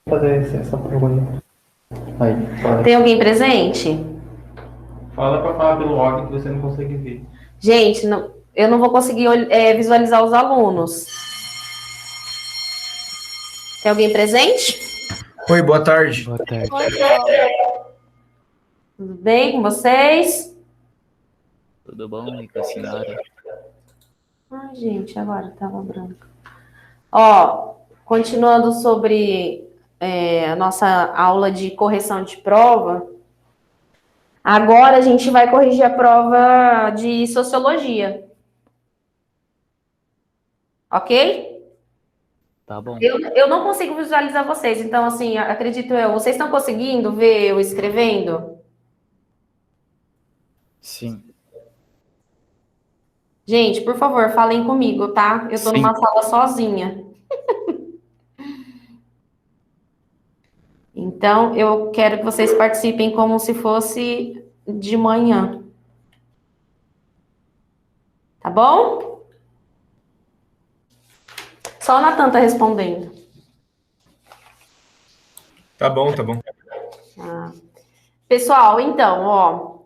Fazer essa pergunta. Aí, fala. Tem alguém presente? Fala para falar pelo log que você não consegue ver. Gente, eu não vou conseguir visualizar os alunos. Tem alguém presente? Oi, boa tarde. Boa tarde. Tudo bem com vocês? Tudo bom? E com a senhora? Ai, gente, agora tava branco. Ó, continuando sobre a nossa aula de correção de prova, agora a gente vai corrigir a prova de sociologia. Ok? Tá bom. Eu não consigo visualizar vocês, então, assim, acredito eu, vocês estão conseguindo ver eu escrevendo? Sim. Gente, por favor, falem comigo, tá? Eu tô Sim. numa sala sozinha. Então, eu quero que vocês participem como se fosse de manhã. Tá bom? Só o Natan tá respondendo. Tá bom, tá bom. Pessoal, então, ó,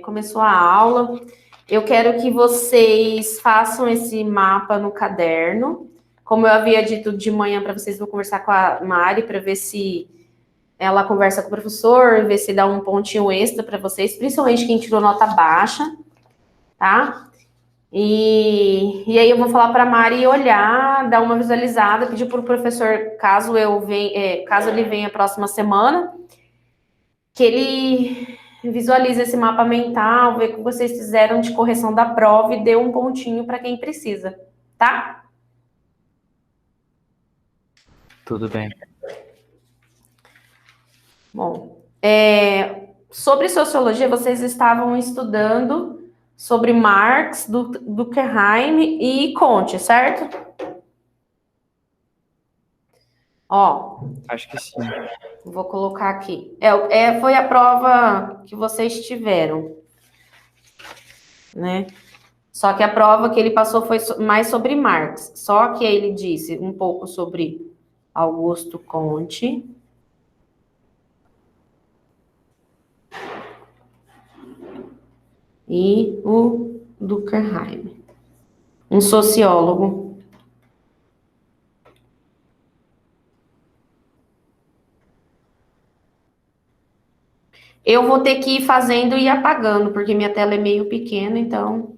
começou a aula. Eu quero que vocês façam esse mapa no caderno. Como eu havia dito de manhã para vocês, vou conversar com a Mari para ver se ela conversa com o professor, ver se dá um pontinho extra para vocês, principalmente quem tirou nota baixa, tá? E aí eu vou falar para a Mari olhar, dar uma visualizada, pedir para o professor, caso ele venha a próxima semana, que ele visualize esse mapa mental, ver o que vocês fizeram de correção da prova e dê um pontinho para quem precisa, tá? Tudo bem. Bom, sobre sociologia, vocês estavam estudando sobre Marx, Durkheim e Comte, certo? Ó, Acho que sim. vou colocar aqui. Foi a prova que vocês tiveram, né? Só que a prova que ele passou foi mais sobre Marx. Só que ele disse um pouco sobre Augusto Comte. E o Durkheim, um sociólogo. Eu vou ter que ir fazendo e apagando, porque minha tela é meio pequena, então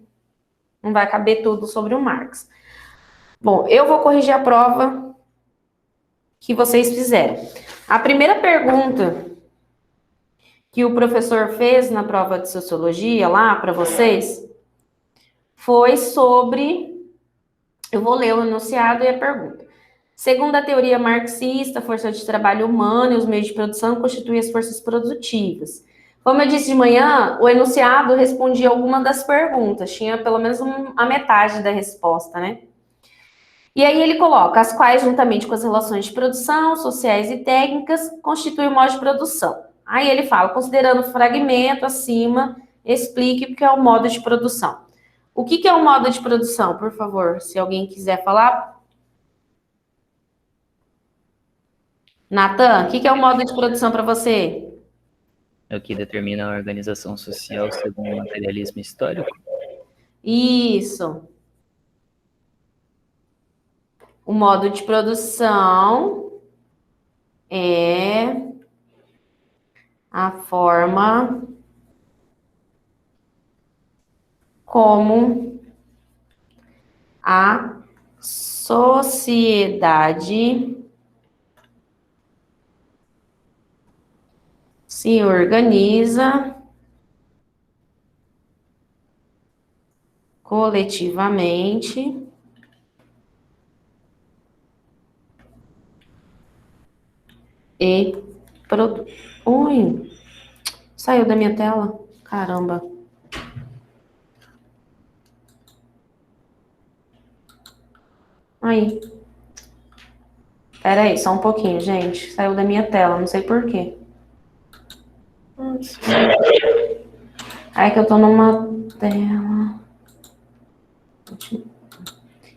não vai caber tudo sobre o Marx. Bom, eu vou corrigir a prova que vocês fizeram. A primeira pergunta que o professor fez na prova de sociologia lá para vocês foi sobre. Eu vou ler o enunciado e a pergunta. Segundo a teoria marxista, a força de trabalho humana e os meios de produção constituem as forças produtivas. Como eu disse de manhã, o enunciado respondia alguma das perguntas, tinha pelo menos a metade da resposta, né? E aí ele coloca, as quais, juntamente com as relações de produção, sociais e técnicas, constituem o modo de produção. Aí ele fala, considerando o fragmento acima, explique o que é o modo de produção. O que é o modo de produção, por favor, se alguém quiser falar? Natan, o que é o modo de produção para você? É o que determina a organização social segundo o materialismo histórico? Isso. O modo de produção é a forma como a sociedade se organiza coletivamente e produz. Ui, saiu da minha tela? Caramba. Aí. Pera aí, só um pouquinho, gente. Saiu da minha tela, não sei por quê. Aí que eu tô numa tela.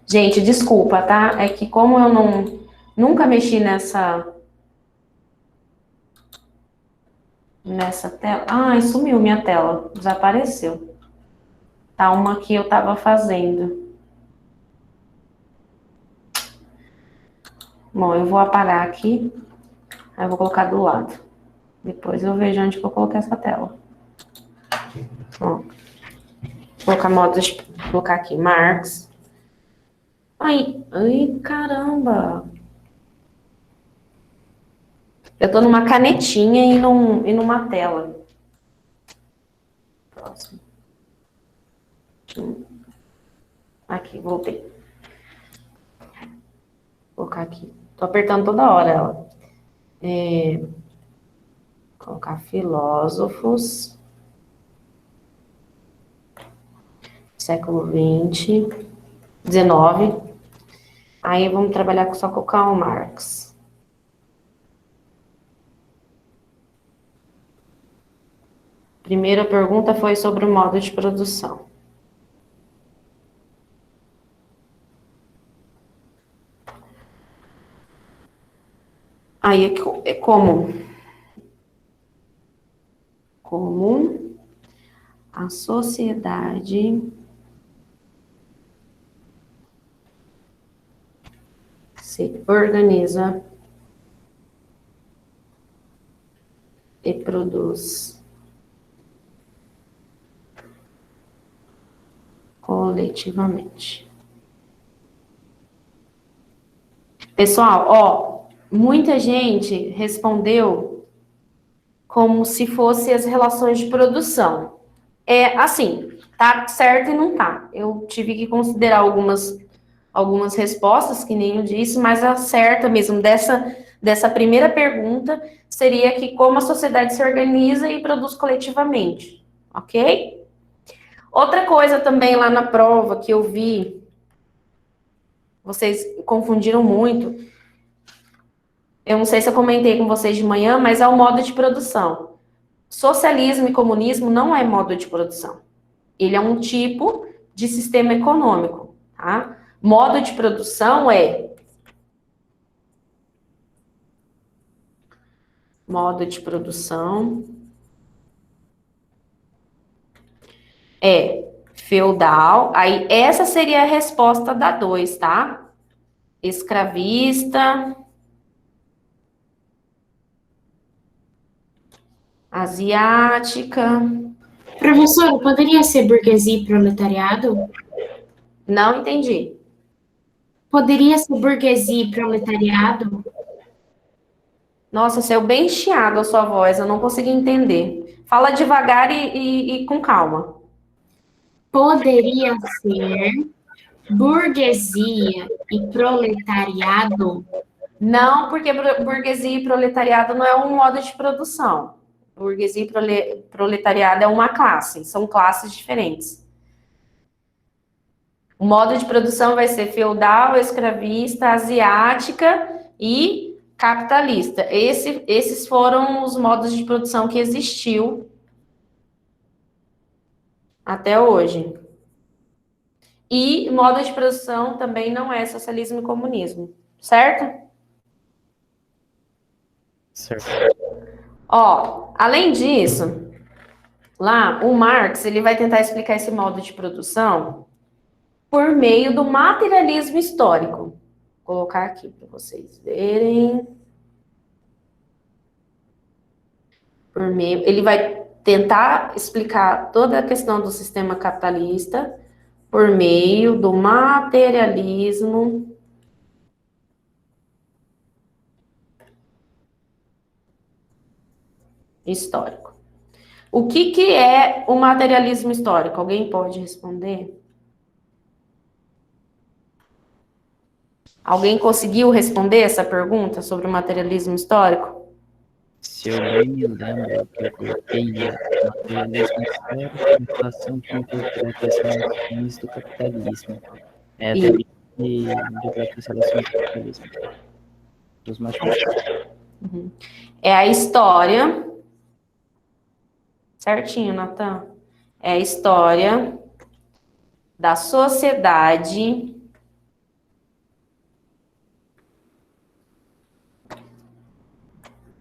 Gente, desculpa, tá? É que como eu nunca mexi nessa tela. Ai, sumiu minha tela, desapareceu. Tá uma que eu tava fazendo. Bom, eu vou apagar aqui. Aí eu vou colocar do lado. Depois eu vejo onde que eu coloquei essa tela. Ó. Colocar aqui, Marx. Ai, caramba. Eu tô numa canetinha e numa tela. Próximo. Aqui, voltei. Vou colocar aqui. Tô apertando toda hora ela. Colocar filósofos. Século XX, XIX. Aí vamos trabalhar só com o Karl Marx. Primeira pergunta foi sobre o modo de produção. Aí é como a sociedade se organiza e produz coletivamente. Pessoal, ó, muita gente respondeu como se fosse as relações de produção. É assim, tá certo e não tá. Eu tive que considerar algumas respostas, que nem eu disse, mas a certa mesmo dessa primeira pergunta seria que como a sociedade se organiza e produz coletivamente, ok? Outra coisa também lá na prova que eu vi, vocês confundiram muito, eu não sei se eu comentei com vocês de manhã, mas é o modo de produção. Socialismo e comunismo não é modo de produção. Ele é um tipo de sistema econômico, tá? Modo de produção é feudal. Aí essa seria a resposta da 2, tá? Escravista, asiática. Professora, poderia ser burguesia e proletariado? Não entendi. Poderia ser burguesia e proletariado? Nossa, saiu bem chiado a sua voz, eu não consegui entender. Fala devagar e com calma. Poderia ser burguesia e proletariado? Não, porque burguesia e proletariado não é um modo de produção. Burguesia e proletariado é uma classe, são classes diferentes. O modo de produção vai ser feudal, escravista, asiática e capitalista. Esses foram os modos de produção que existiu até hoje. E modo de produção também não é socialismo e comunismo, certo? Certo. Ó, além disso, lá o Marx ele vai tentar explicar esse modo de produção por meio do materialismo histórico. Vou colocar aqui para vocês verem. Ele vai tentar explicar toda a questão do sistema capitalista por meio do materialismo histórico. O que é o materialismo histórico? Alguém pode responder? Alguém conseguiu responder essa pergunta sobre o materialismo histórico? Se eu bem me lembro, que eu coloquei materialismo histórico em relação com interpretações do capitalismo. É, E- também de próprias relações do capitalismo. dos matemáticos. É a história. Certinho, Natan. É a história da sociedade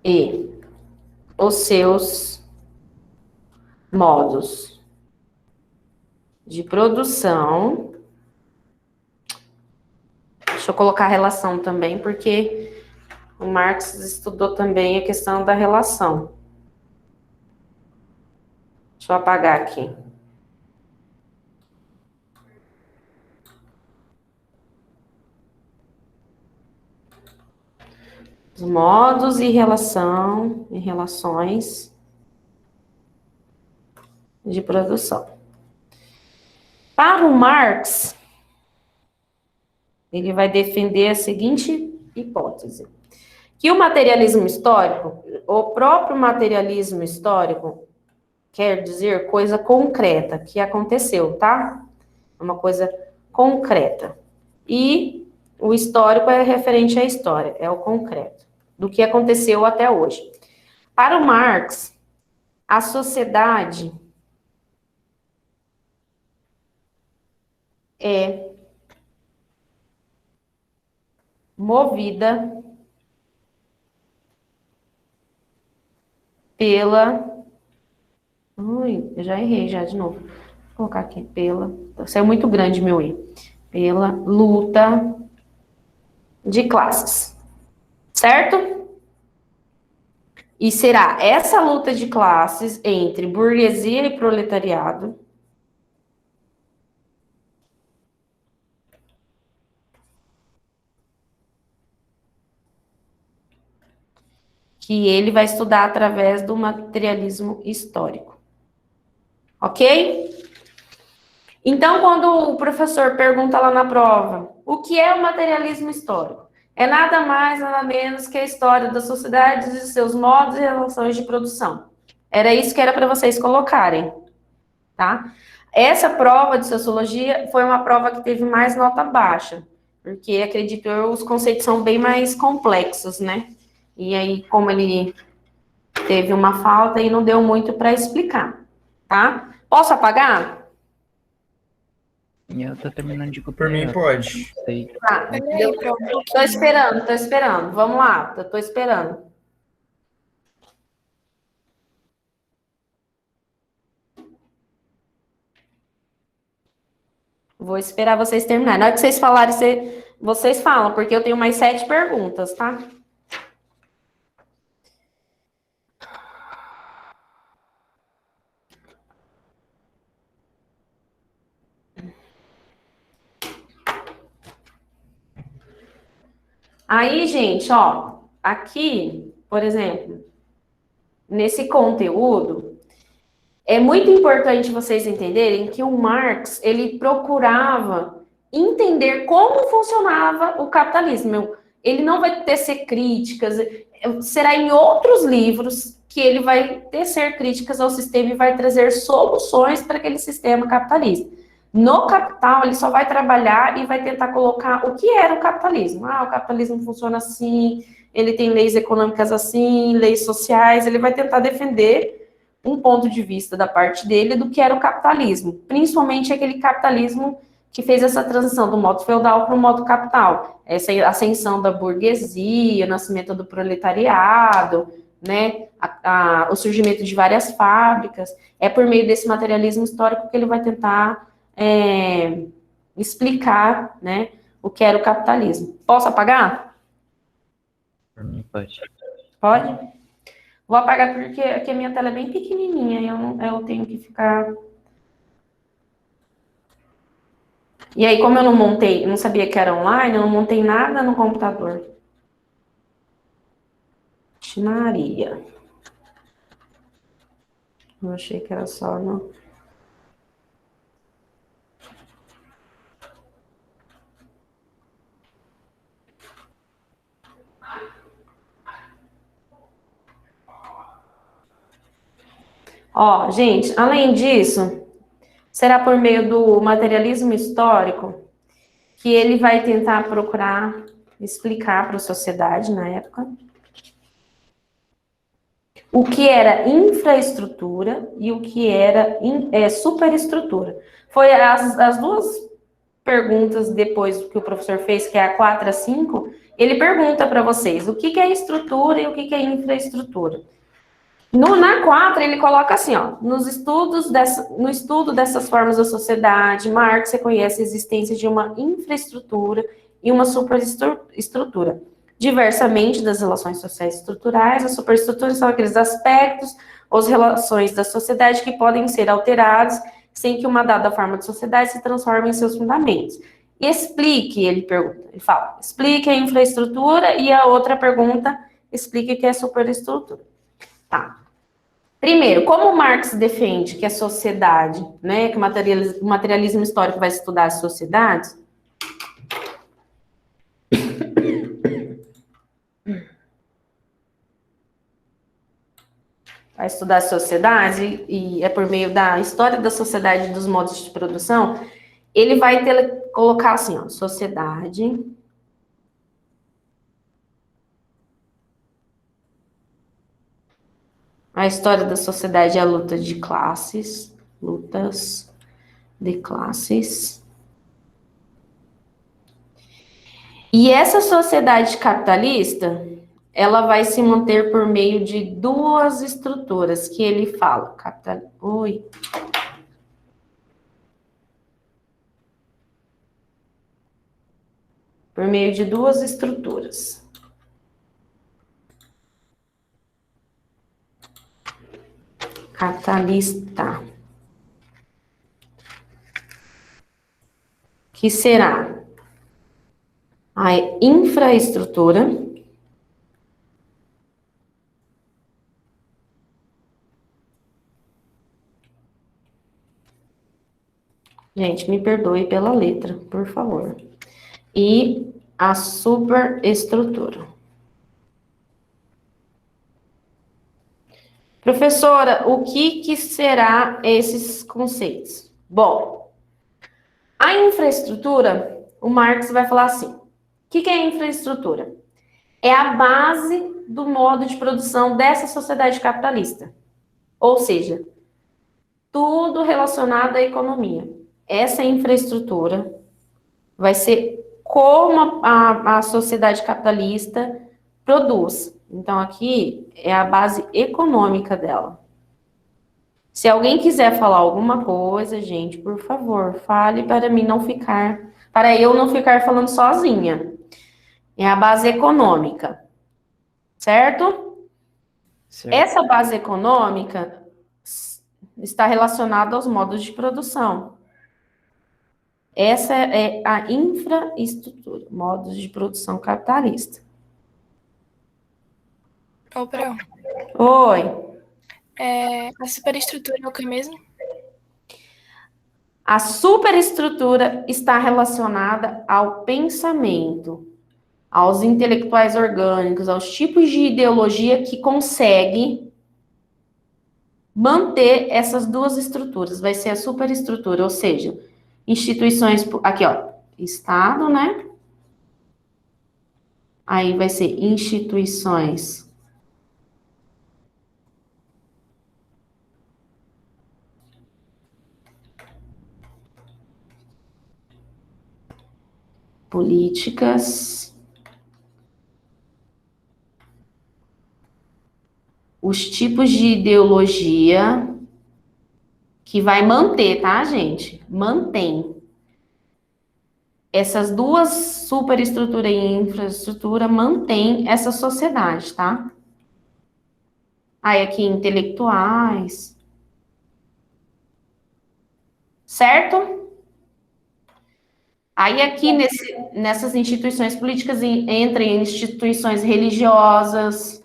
e os seus modos de produção. Deixa eu colocar a relação também, porque o Marx estudou também a questão da relação. Deixa eu apagar aqui. Os modos e relações de produção. Para o Marx, ele vai defender a seguinte hipótese: que o materialismo histórico, o próprio materialismo histórico, quer dizer coisa concreta, que aconteceu, tá? É uma coisa concreta. E o histórico é referente à história, é o concreto, do que aconteceu até hoje. Para o Marx, a sociedade é movida pela... Ui, eu já errei já de novo. Vou colocar aqui, saiu muito grande meu i. Pela luta de classes. Certo? E será essa luta de classes entre burguesia e proletariado que ele vai estudar através do materialismo histórico. Ok? Então, quando o professor pergunta lá na prova, o que é o materialismo histórico? É nada mais, nada menos que a história das sociedades e seus modos e relações de produção. Era isso que era para vocês colocarem, tá? Essa prova de sociologia foi uma prova que teve mais nota baixa, porque, acredito eu, os conceitos são bem mais complexos, né? E aí, como ele teve uma falta, e não deu muito para explicar, tá? Posso apagar? E eu tô terminando de copiar. Por mim, pode. Não sei. Tá, tô esperando. Vamos lá, tô esperando. Vou esperar vocês terminarem. Na hora que vocês falarem, vocês falam, porque eu tenho mais 7 perguntas, tá? Aí, gente, ó, aqui, por exemplo, nesse conteúdo, é muito importante vocês entenderem que o Marx, ele procurava entender como funcionava o capitalismo. Ele não vai tecer críticas, será em outros livros que ele vai tecer críticas ao sistema e vai trazer soluções para aquele sistema capitalista. No Capital, ele só vai trabalhar e vai tentar colocar o que era o capitalismo. Ah, o capitalismo funciona assim, ele tem leis econômicas assim, leis sociais, ele vai tentar defender um ponto de vista da parte dele do que era o capitalismo, principalmente aquele capitalismo que fez essa transição do modo feudal para o modo capital, essa ascensão da burguesia, o nascimento do proletariado, né, o surgimento de várias fábricas. É por meio desse materialismo histórico que ele vai tentar explicar, né, o que era o capitalismo. Posso apagar? Por mim, pode. Pode? Vou apagar porque aqui a minha tela é bem pequenininha e eu tenho que ficar... E aí, como eu não sabia que era online, eu não montei nada no computador. Maria. Eu achei que era só no... Ó, gente, além disso, será por meio do materialismo histórico que ele vai tentar procurar explicar para a sociedade na época o que era infraestrutura e o que era superestrutura. Foi as duas perguntas depois que o professor fez, que é a 4 a 5, ele pergunta para vocês o que é estrutura e o que é infraestrutura. Na 4, ele coloca assim, ó, no estudo dessas formas da sociedade, Marx reconhece a existência de uma infraestrutura e uma superestrutura. Diversamente das relações sociais estruturais, as superestruturas são aqueles aspectos ou as relações da sociedade que podem ser alterados sem que uma dada forma de sociedade se transforme em seus fundamentos. E explique, ele fala, explique a infraestrutura, e a outra pergunta, explique o que é superestrutura. Tá. Primeiro, como Marx defende que a sociedade, né, que o materialismo histórico vai estudar as sociedades, vai estudar as sociedades, e é por meio da história da sociedade e dos modos de produção, ele vai colocar assim, ó, sociedade, a história da sociedade é a luta de classes, lutas de classes. E essa sociedade capitalista, ela vai se manter por meio de duas estruturas que ele fala. Por meio de duas estruturas. Capitalista. Que será a infraestrutura gente, me perdoe pela letra, por favor. E a superestrutura. Professora, o que será esses conceitos? Bom, a infraestrutura, o Marx vai falar assim, o que é infraestrutura? É a base do modo de produção dessa sociedade capitalista. Ou seja, tudo relacionado à economia. Essa infraestrutura vai ser como a sociedade capitalista produz. Então, aqui é a base econômica dela. Se alguém quiser falar alguma coisa, gente, por favor, fale para eu não ficar falando sozinha. É a base econômica, certo? Certo. Essa base econômica está relacionada aos modos de produção. Essa é a infraestrutura, modos de produção capitalista. Ô, Pro, Oi. a superestrutura é o que mesmo? A superestrutura está relacionada ao pensamento, aos intelectuais orgânicos, aos tipos de ideologia que consegue manter essas duas estruturas. Vai ser a superestrutura, ou seja, instituições, aqui ó, Estado, né? Aí vai ser instituições políticas, os tipos de ideologia que vai manter, tá, gente? Mantém. Essas duas superestrutura e infraestrutura mantém essa sociedade, tá? Aí aqui, intelectuais. Certo? Aí aqui, nessas instituições políticas, entram instituições religiosas,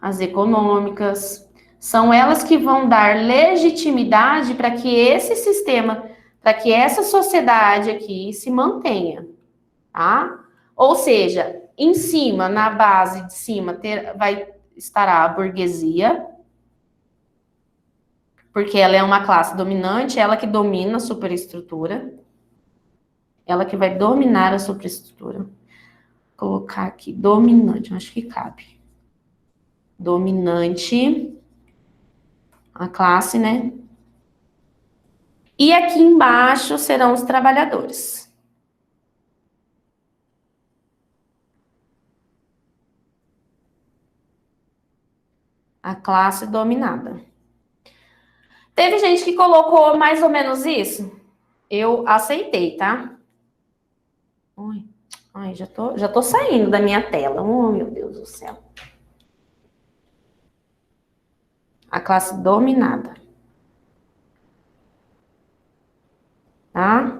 as econômicas. São elas que vão dar legitimidade para que esse sistema, para que essa sociedade aqui se mantenha, tá? Ou seja, em cima, na base de cima, estará a burguesia, porque ela é uma classe dominante, ela que domina a superestrutura. Ela que vai dominar a superestrutura. Vou colocar aqui, dominante, acho que cabe. Dominante, a classe, né? E aqui embaixo serão os trabalhadores. A classe dominada. Teve gente que colocou mais ou menos isso? Eu aceitei, tá? Ai, já tô saindo da minha tela. Oh, meu Deus do céu. A classe dominada. Tá?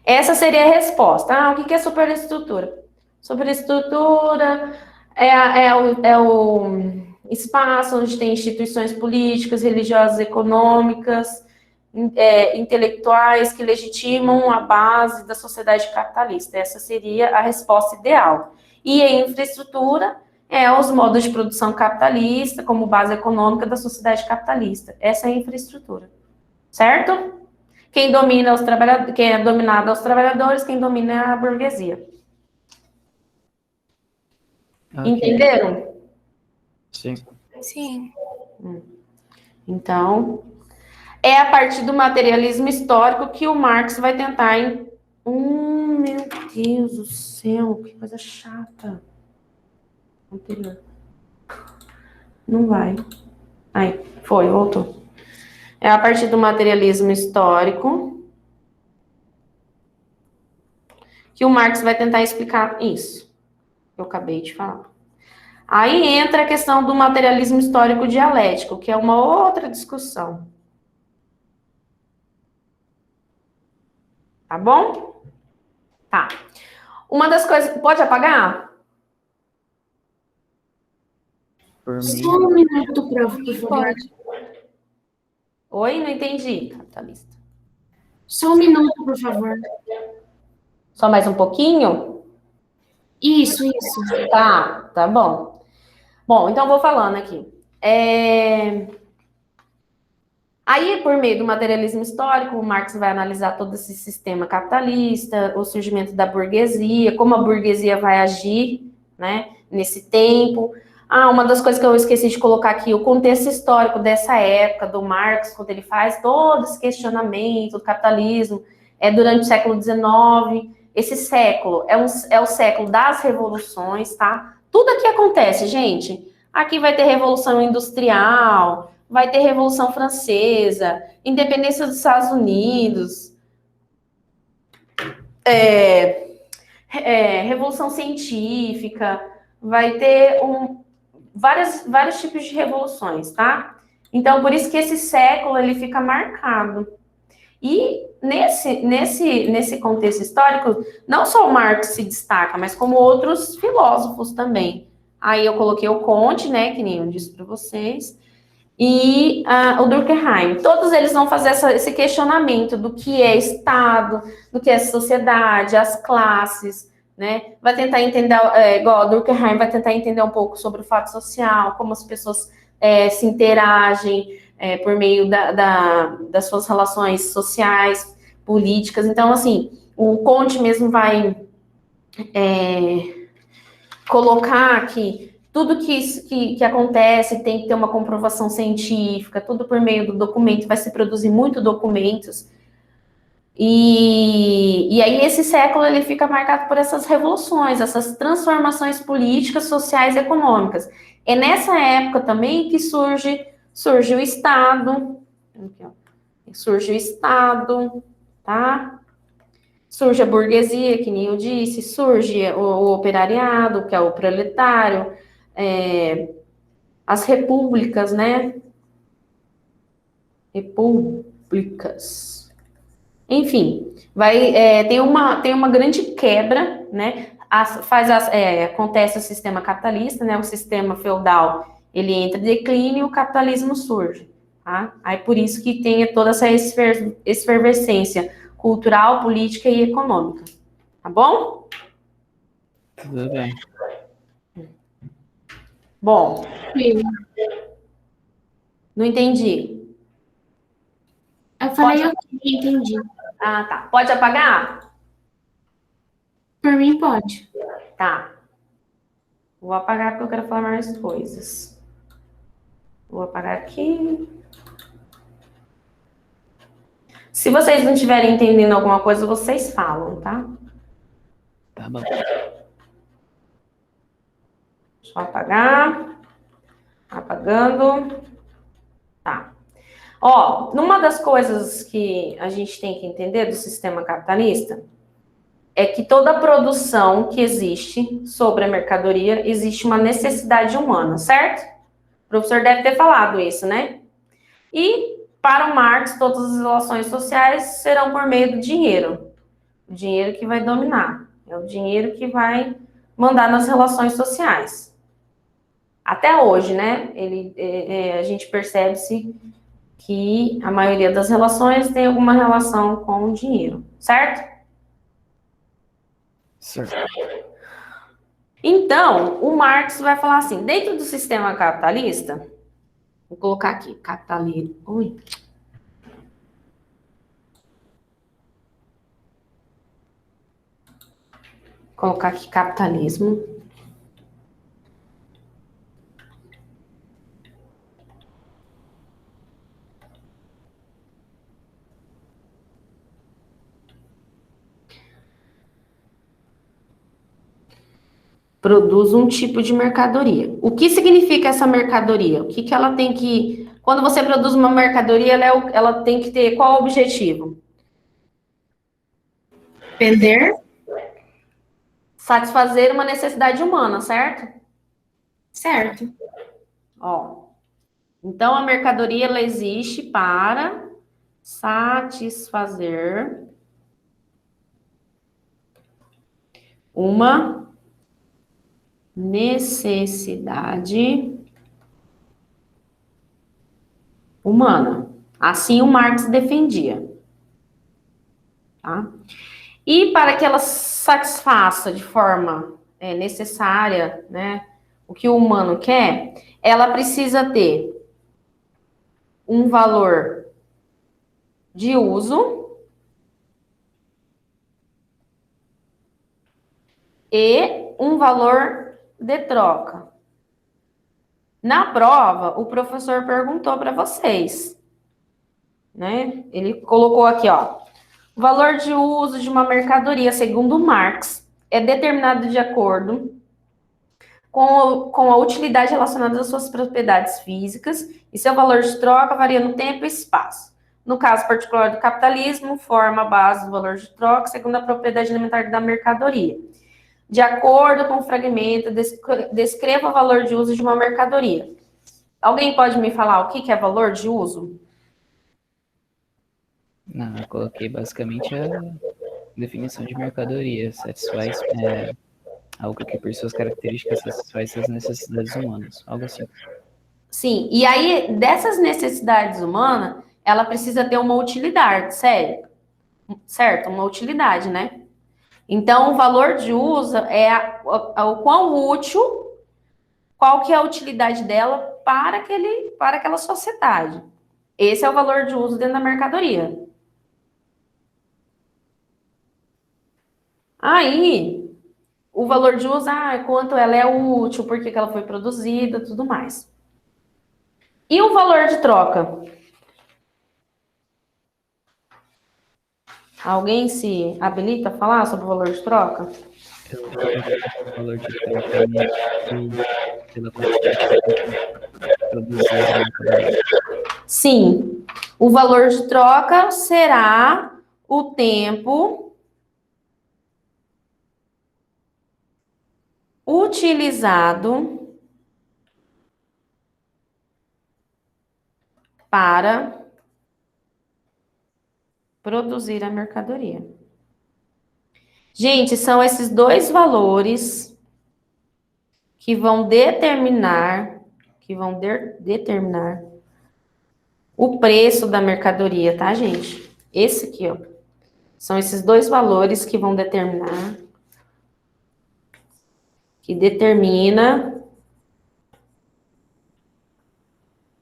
Essa seria a resposta. O que é superestrutura? Superestrutura é o espaço onde tem instituições políticas, religiosas, econômicas, intelectuais que legitimam a base da sociedade capitalista. Essa seria a resposta ideal. E a infraestrutura é os modos de produção capitalista como base econômica da sociedade capitalista. Essa é a infraestrutura. Certo? Quem domina os trabalhadores, quem é dominado é os trabalhadores, quem domina é a burguesia. Ok. Entenderam? Sim. Sim. Então, é a partir do materialismo histórico que o Marx vai tentar. Meu Deus do céu, que coisa chata. Anterior. Não vai. Aí, foi, voltou. É a partir do materialismo histórico que o Marx vai tentar explicar isso. Que eu acabei de falar. Aí entra a questão do materialismo histórico dialético, que é uma outra discussão. Tá bom? Tá. Uma das coisas... Pode apagar? Por Só mim, um minuto, prof, por favor. Pode. Oi, não entendi, capitalista. Só um minuto, por favor. Só mais um pouquinho? Isso. Tá bom. Bom, então eu vou falando aqui. Aí, por meio do materialismo histórico, o Marx vai analisar todo esse sistema capitalista, o surgimento da burguesia, como a burguesia vai agir, né, nesse tempo. Uma das coisas que eu esqueci de colocar aqui, o contexto histórico dessa época, do Marx, quando ele faz todo esse questionamento do capitalismo, durante o século XIX. Esse século é o século das revoluções, tá? Tudo aqui acontece, gente. Aqui vai ter Revolução Industrial, vai ter Revolução Francesa, Independência dos Estados Unidos, Revolução Científica, vai ter vários tipos de revoluções, tá? Então, por isso que esse século ele fica marcado. E nesse contexto histórico, não só o Marx se destaca, mas como outros filósofos também. Aí eu coloquei o Comte, né, que nem eu disse para vocês, e o Durkheim. Todos eles vão fazer esse questionamento do que é Estado, do que é sociedade, as classes, né? Vai tentar entender, igual o Durkheim vai tentar entender um pouco sobre o fato social, como as pessoas se interagem por meio das suas relações sociais, políticas. Então, assim, o Comte mesmo vai colocar que tudo que acontece tem que ter uma comprovação científica, tudo por meio do documento, vai se produzir muito documentos. E aí esse século ele fica marcado por essas revoluções, essas transformações políticas, sociais e econômicas. É nessa época também que surge o Estado, tá? Surge a burguesia, que nem eu disse, surge o operariado, que é o proletário, as repúblicas, né? Repúblicas. Enfim, tem uma grande quebra, né? Acontece o sistema capitalista, né? O sistema feudal, ele entra em declínio e o capitalismo surge, tá? Aí por isso que tem toda essa efervescência cultural, política e econômica, tá bom? tudo bem. Bom, não entendi. Eu falei ok, entendi. Tá. Pode apagar? Por mim, pode. Tá. Vou apagar porque eu quero falar mais coisas. Vou apagar aqui. Se vocês não estiverem entendendo alguma coisa, vocês falam, tá? Tá bom. Deixa eu apagar. Apagando. Tá. Ó, numa das coisas que a gente tem que entender do sistema capitalista é que toda produção que existe sobre a mercadoria, existe uma necessidade humana, certo? O professor deve ter falado isso, né? E, para o Marx, todas as relações sociais serão por meio do dinheiro. O dinheiro que vai dominar. É o dinheiro que vai mandar nas relações sociais. Até hoje, né? A gente percebe-se que a maioria das relações tem alguma relação com o dinheiro, certo? Certo. Então, o Marx vai falar assim, dentro do sistema capitalista, vou colocar aqui, capitalismo, ui. Vou colocar aqui capitalismo. Produz um tipo de mercadoria. O que significa essa mercadoria? O que que ela tem que... Quando você produz uma mercadoria, ela tem que ter qual objetivo? Vender? Satisfazer uma necessidade humana, certo? Certo. Ó. Então, a mercadoria, ela existe para satisfazer uma necessidade humana. Assim o Marx defendia. Tá? E para que ela satisfaça de forma necessária, né, o que o humano quer, ela precisa ter um valor de uso e um valor de troca. Na prova, o professor perguntou para vocês, né? Ele colocou aqui, ó, o valor de uso de uma mercadoria, segundo Marx, é determinado de acordo com a utilidade relacionada às suas propriedades físicas e seu valor de troca varia no tempo e espaço. No caso particular do capitalismo, forma a base do valor de troca segundo a propriedade elementar da mercadoria. De acordo com o fragmento, descreva o valor de uso de uma mercadoria. Alguém pode me falar o que é valor de uso? Não, eu coloquei basicamente a definição de mercadoria. Satisfaz algo que, por suas características, satisfaz as necessidades humanas. Algo assim. Sim, e aí, dessas necessidades humanas, ela precisa ter uma utilidade, sério? Certo? Uma utilidade, né? Então, o valor de uso é o quão útil, qual que é a utilidade dela para aquela sociedade. Esse é o valor de uso dentro da mercadoria. Aí, o valor de uso, quanto ela é útil, por que ela foi produzida, tudo mais. E o valor de troca? Alguém se habilita a falar sobre o valor de troca? Eu coloquei o valor de troca pela quantidade produzida na mercadoria. Sim, o valor de troca será o tempo utilizado para produzir a mercadoria. Gente, são esses dois valores que vão determinar o preço da mercadoria, tá, gente? Esse aqui, ó. São esses dois valores que vão determinar, que determina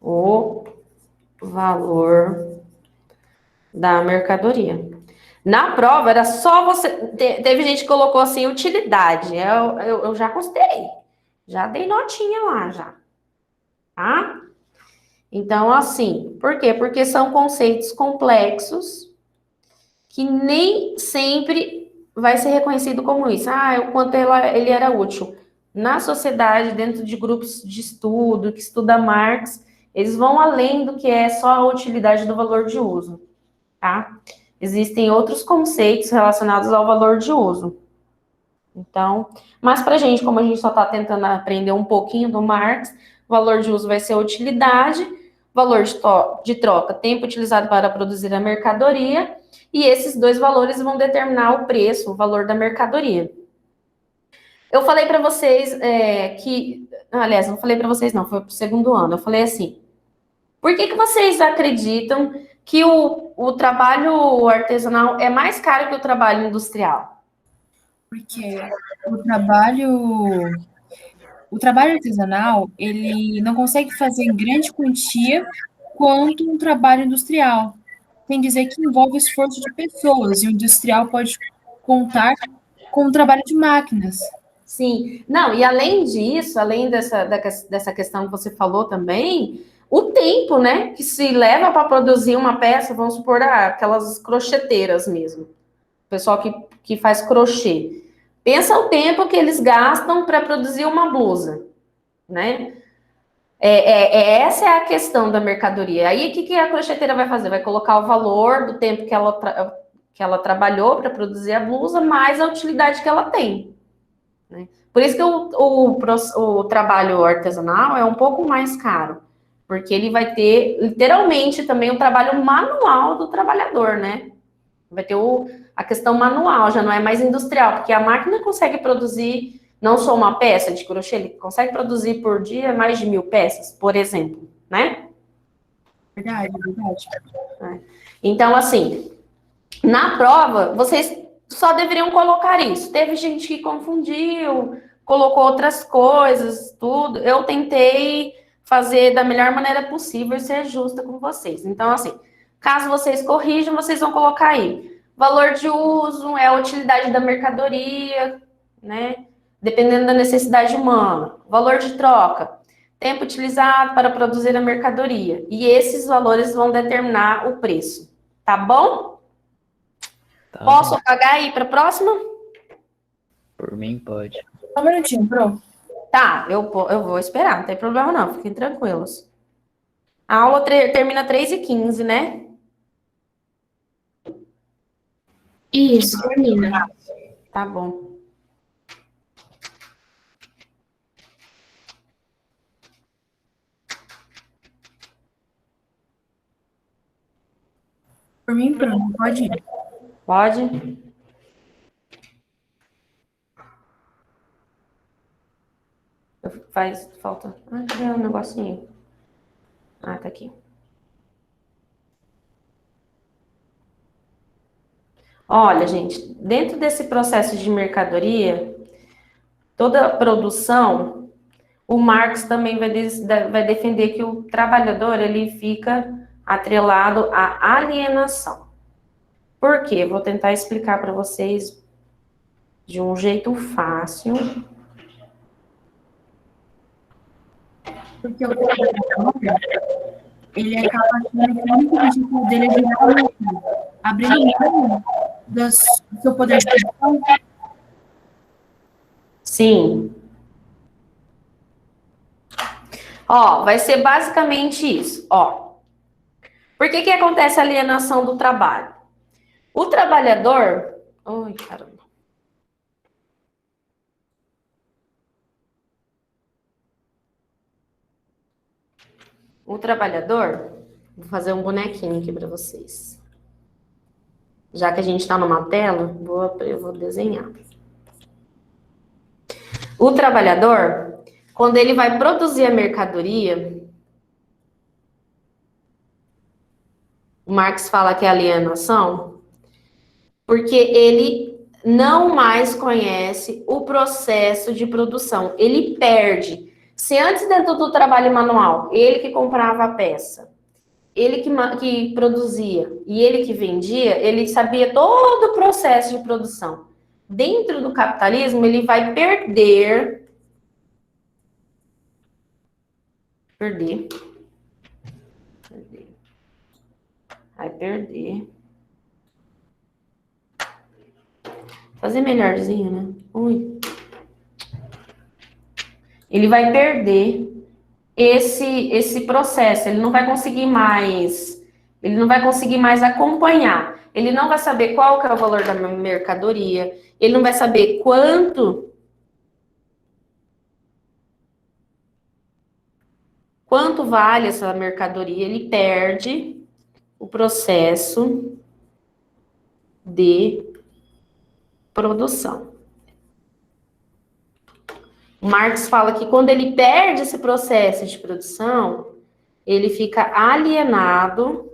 o valor da mercadoria. Na prova era só você. Teve gente que colocou assim, utilidade. Eu já considerei. Já dei notinha lá, já. Tá? Então, assim, por quê? Porque são conceitos complexos que nem sempre vai ser reconhecido como isso. Ah, o quanto ele era útil. Na sociedade, dentro de grupos de estudo, que estuda Marx, eles vão além do que é só a utilidade do valor de uso, tá? Existem outros conceitos relacionados ao valor de uso. Então, mas pra gente, como a gente só está tentando aprender um pouquinho do Marx, o valor de uso vai ser a utilidade, valor de troca, tempo utilizado para produzir a mercadoria, e esses dois valores vão determinar o preço, o valor da mercadoria. Eu falei para vocês aliás, não falei para vocês não, foi pro segundo ano, eu falei assim, por que vocês acreditam que o trabalho artesanal é mais caro que o trabalho industrial? Porque o trabalho artesanal, ele não consegue fazer em grande quantia quanto um trabalho industrial. Tem que dizer que envolve esforço de pessoas, e o industrial pode contar com o trabalho de máquinas. Sim, não, e além disso, além dessa questão que você falou também, o tempo, né, que se leva para produzir uma peça, vamos supor, aquelas crocheteiras mesmo, o pessoal que faz crochê. Pensa o tempo que eles gastam para produzir uma blusa, né? Essa é a questão da mercadoria. Aí, o que a crocheteira vai fazer? Vai colocar o valor do tempo que ela trabalhou para produzir a blusa, mais a utilidade que ela tem. Né? Por isso que o trabalho artesanal é um pouco mais caro, porque ele vai ter, literalmente, também o trabalho manual do trabalhador, né? Vai ter a questão manual, já não é mais industrial, porque a máquina consegue produzir não só uma peça de crochê, ele consegue produzir por dia mais de 1.000 peças, por exemplo, né? Verdade, verdade. Então, assim, na prova, vocês só deveriam colocar isso. Teve gente que confundiu, colocou outras coisas, tudo. Eu tentei fazer da melhor maneira possível e ser justa com vocês. Então, assim, caso vocês corrijam, vocês vão colocar aí. Valor de uso, é a utilidade da mercadoria, né? Dependendo da necessidade humana. Valor de troca, tempo utilizado para produzir a mercadoria. E esses valores vão determinar o preço. Tá bom? Tá Posso bom. apagar aí para a próxima? Por mim, pode. Só um minutinho, Pro. Tá, eu vou esperar, não tem problema não, fiquem tranquilos. A aula termina 3h15, né? Isso, termina. Tá bom. Por mim, pronto, pode ir. Pode? Falta. Ah, cadê o negocinho? Ah, tá aqui. Olha, gente, dentro desse processo de mercadoria, toda a produção, o Marx também vai defender que o trabalhador, ele fica atrelado à alienação. Por quê? Vou tentar explicar para vocês de um jeito fácil. Porque o trabalhador, ele acaba tendo que o único objetivo dele é gerar lucro, abrindo mão do seu poder de produção. Sim. Ó, vai ser basicamente isso, ó. Por que acontece a alienação do trabalho? O trabalhador... Ai, caramba. O trabalhador... Vou fazer um bonequinho aqui para vocês. Já que a gente está numa tela, eu vou desenhar. O trabalhador, quando ele vai produzir a mercadoria, o Marx fala que é alienação, porque ele não mais conhece o processo de produção. Ele perde. Se antes, dentro do trabalho manual, ele que comprava a peça, que produzia e ele que vendia, ele sabia todo o processo de produção. Dentro do capitalismo, ele vai perder. Vai perder. Fazer melhorzinho, né? Ui. Ele vai perder esse processo, ele não vai conseguir mais acompanhar, ele não vai saber qual que é o valor da mercadoria, ele não vai saber quanto vale essa mercadoria, ele perde o processo de produção. O Marx fala que quando ele perde esse processo de produção, ele fica alienado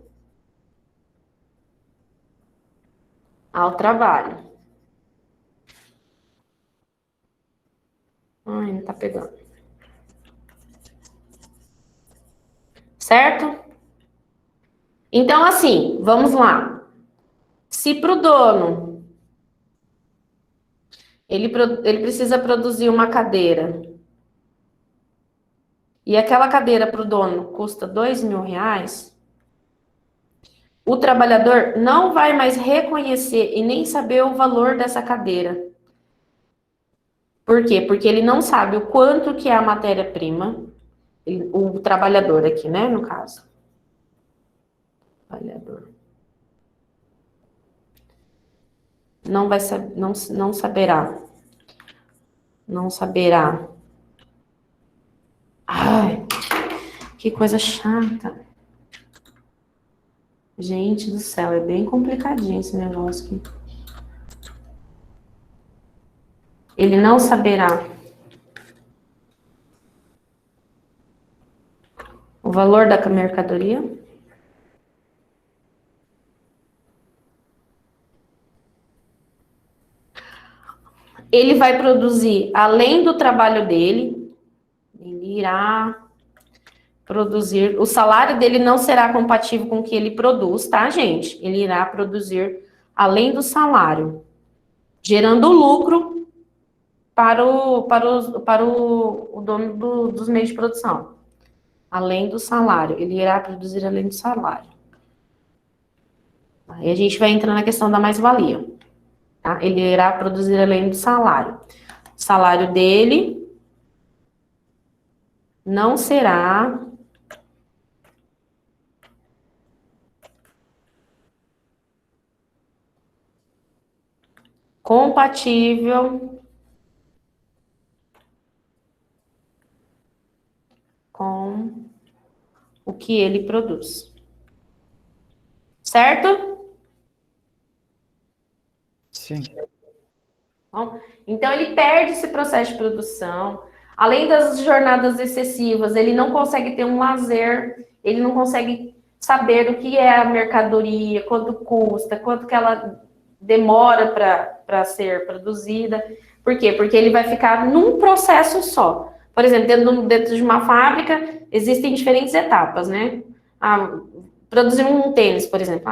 ao trabalho. Ai, não tá pegando. Certo? Então, assim, vamos lá. Se para o dono ele precisa produzir uma cadeira e aquela cadeira para o dono custa R$2.000, o trabalhador não vai mais reconhecer e nem saber o valor dessa cadeira. Por quê? Porque ele não sabe o quanto que é a matéria-prima, o trabalhador aqui, né, no caso. Trabalhador. Não vai saber, não saberá. Não saberá. Ai, que coisa chata. Gente do céu, é bem complicadinho esse negócio aqui. Ele não saberá o valor da mercadoria. Ele vai produzir, além do trabalho dele, ele irá produzir, o salário dele não será compatível com o que ele produz, tá, gente? Ele irá produzir além do salário, gerando lucro para o dono dos meios de produção. Além do salário, ele irá produzir além do salário. Aí a gente vai entrar na questão da mais-valia. Tá? Ele irá produzir além do salário. O salário dele não será compatível com o que ele produz. Certo? Sim. Bom, então, ele perde esse processo de produção. Além das jornadas excessivas, ele não consegue ter um lazer, ele não consegue saber o que é a mercadoria, quanto custa, quanto que ela demora para ser produzida. Por quê? Porque ele vai ficar num processo só. Por exemplo, dentro de uma fábrica, existem diferentes etapas, né? Produzir um tênis, por exemplo.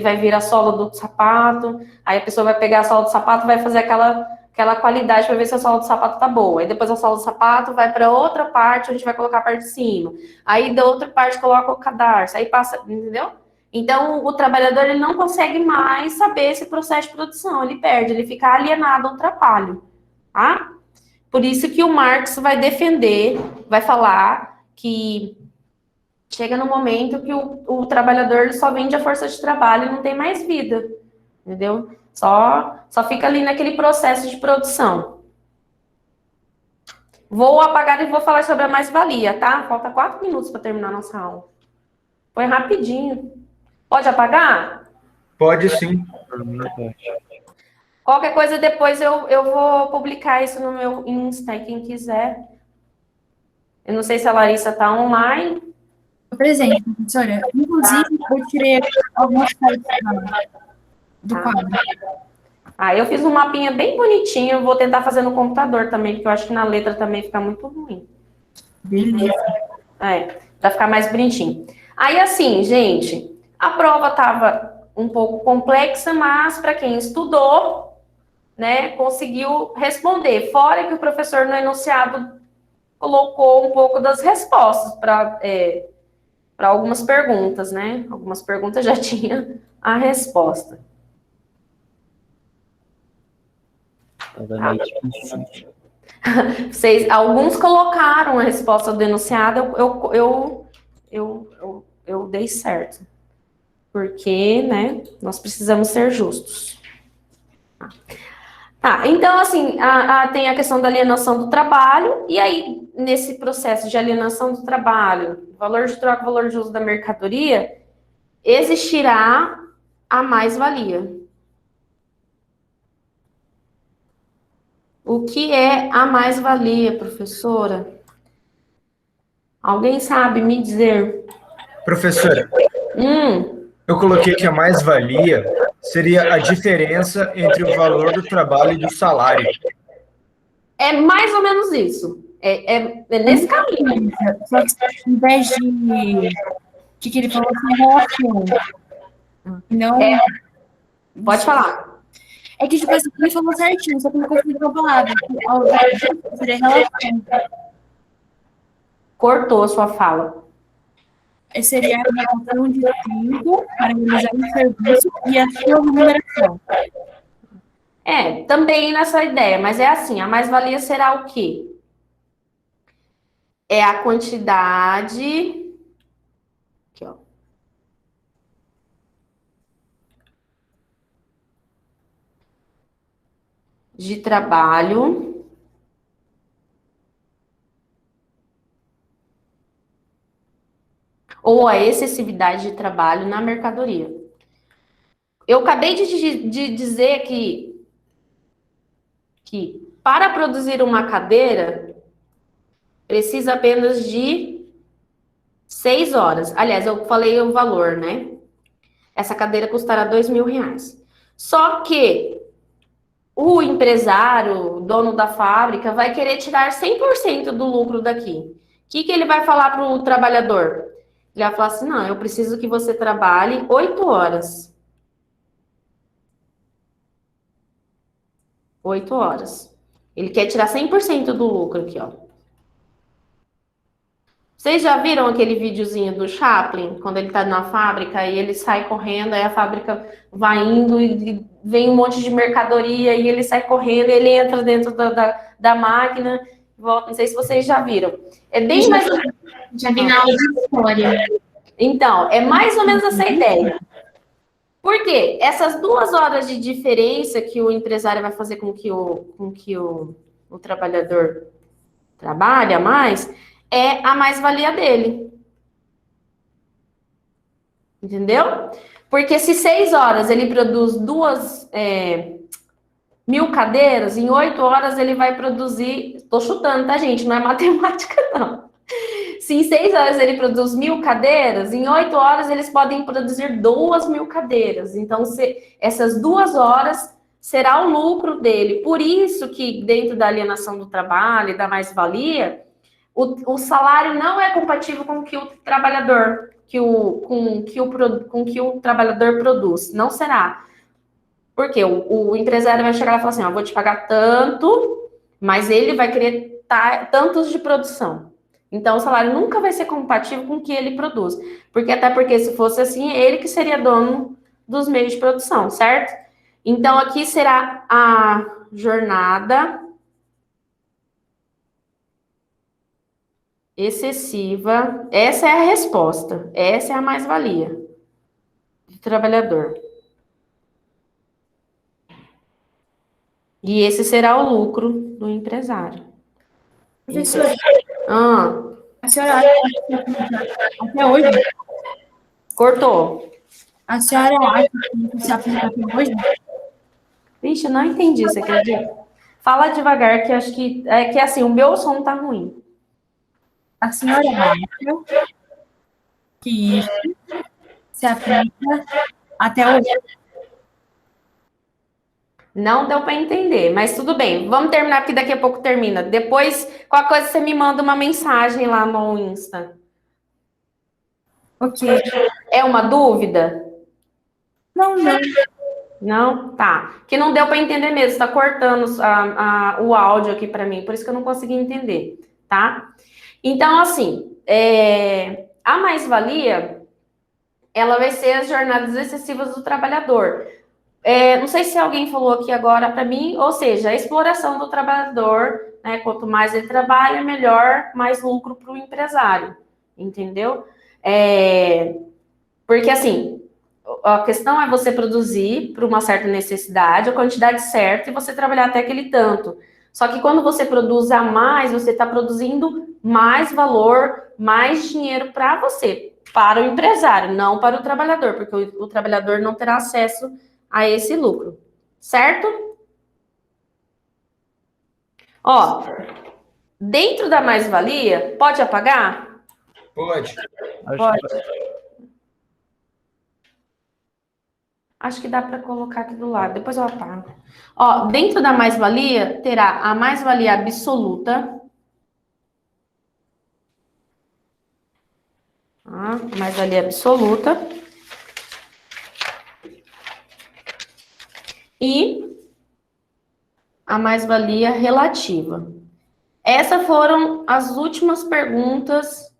Vai vir a sola do sapato, aí a pessoa vai pegar a sola do sapato, vai fazer aquela qualidade para ver se a sola do sapato tá boa. Aí depois a sola do sapato vai para outra parte, onde vai colocar a parte de cima. Aí da outra parte coloca o cadarço, aí passa, entendeu? Então, o trabalhador ele não consegue mais saber esse processo de produção, ele perde, ele fica alienado ao trabalho, tá? Por isso que o Marx vai defender, vai falar que chega no momento que o trabalhador ele só vende a força de trabalho e não tem mais vida, entendeu? Só fica ali naquele processo de produção. Vou apagar e vou falar sobre a mais-valia, tá? Falta 4 minutos para terminar a nossa aula. Foi rapidinho. Pode apagar? Pode sim. Por mim, pode. Qualquer coisa depois eu vou publicar isso no meu Insta, quem quiser. Eu não sei se a Larissa tá online. Presente, professora. Inclusive, eu tirei algumas partes do quadro. Eu fiz um mapinha bem bonitinho, vou tentar fazer no computador também, porque eu acho que na letra também fica muito ruim. Beleza. Pra ficar mais bonitinho. Aí, assim, gente, a prova estava um pouco complexa, mas para quem estudou, né, conseguiu responder. Fora que o professor no enunciado colocou um pouco das respostas para algumas perguntas, né? Algumas perguntas já tinha a resposta. Tava meio difícil. Alguns colocaram a resposta do enunciado, eu dei certo. Porque, né, nós precisamos ser justos. Tá, então, assim, tem a questão da alienação do trabalho, e aí, nesse processo de alienação do trabalho, valor de troca, valor de uso da mercadoria, existirá a mais-valia. O que é a mais-valia, professora? Alguém sabe me dizer? Professora, Hum, eu coloquei que a mais-valia seria a diferença entre o valor do trabalho e do salário. é mais ou menos isso. É nesse caminho. Só que ao invés de... O que ele falou assim, relação. Não... Pode falar. É que, tipo assim, ele falou certinho, só que eu me confundi com a palavra. Ao invés de seria relação. Cortou a sua fala. Seria a relação de tempo para realizar um serviço e a sua remuneração. Também nessa ideia, mas é assim, a mais-valia será o quê? É a quantidade... Aqui, ó. De trabalho ou a excessividade de trabalho na mercadoria. Eu acabei de dizer que para produzir uma cadeira precisa apenas de 6 horas. Aliás, eu falei o valor, né? Essa cadeira custará R$2.000. Só que o empresário, o dono da fábrica, vai querer tirar 100% do lucro daqui. O que ele vai falar para o trabalhador? Ele vai falar assim, não, eu preciso que você trabalhe 8 horas. 8 horas. Ele quer tirar 100% do lucro aqui, ó. Vocês já viram aquele videozinho do Chaplin, quando ele tá na fábrica e ele sai correndo, aí a fábrica vai indo e vem um monte de mercadoria e ele sai correndo, ele entra dentro da máquina, volta. Não sei se vocês já viram. É bem mais... Já vi na aula de história. Então, é mais ou menos essa ideia. Por quê? Essas 2 horas de diferença que o empresário vai fazer com que o trabalhador trabalha mais, é a mais-valia dele. Entendeu? Porque se 6 horas ele produz 1.000 cadeiras, em 8 horas ele vai produzir... Tô chutando, tá, gente? Não é matemática, não. Se em 6 horas ele produz 1.000 cadeiras, em 8 horas eles podem produzir 2.000 cadeiras. Então, essas 2 horas será o lucro dele. Por isso que dentro da alienação do trabalho e da mais-valia, o salário não é compatível com o que o trabalhador, com que o trabalhador produz. Não será. Porque o empresário vai chegar e falar assim, ó, vou te pagar tanto, mas ele vai querer tantos de produção. Então, o salário nunca vai ser compatível com o que ele produz. Até porque, se fosse assim, ele que seria dono dos meios de produção, certo? Então, aqui será a jornada excessiva. Essa é a resposta. Essa é a mais-valia do trabalhador. E esse será o lucro do empresário. Professora, Ah, a senhora acha que até hoje? cortou. A senhora acha que se aplica até hoje? Vixe, eu não entendi, você acredita? Fala devagar, que acho que assim, o meu som tá ruim. A senhora acha que isso se aplica até hoje? Não deu para entender, mas tudo bem. Vamos terminar, porque daqui a pouco termina. Depois, qualquer coisa, você me manda uma mensagem lá no Insta. Ok. É uma dúvida? Não, não. Não? Tá. Que não deu para entender mesmo, está cortando o áudio aqui para mim, por isso que eu não consegui entender, tá? Então, assim, a mais-valia, ela vai ser as jornadas excessivas do trabalhador. Não sei se alguém falou aqui agora para mim, ou seja, a exploração do trabalhador, né? Quanto mais ele trabalha, melhor, mais lucro para o empresário, entendeu? Porque assim, a questão é você produzir para uma certa necessidade, a quantidade certa, e você trabalhar até aquele tanto. Só que quando você produz a mais, você está produzindo mais valor, mais dinheiro para você, para o empresário, não para o trabalhador, porque o trabalhador não terá acesso a esse lucro, certo? Ó, dentro da mais-valia, pode apagar? Pode. Pode. Acho que dá para colocar aqui do lado, depois eu apago. Ó, dentro da mais-valia, terá a mais-valia absoluta. A mais-valia absoluta. E a mais-valia relativa. Essas foram as últimas perguntas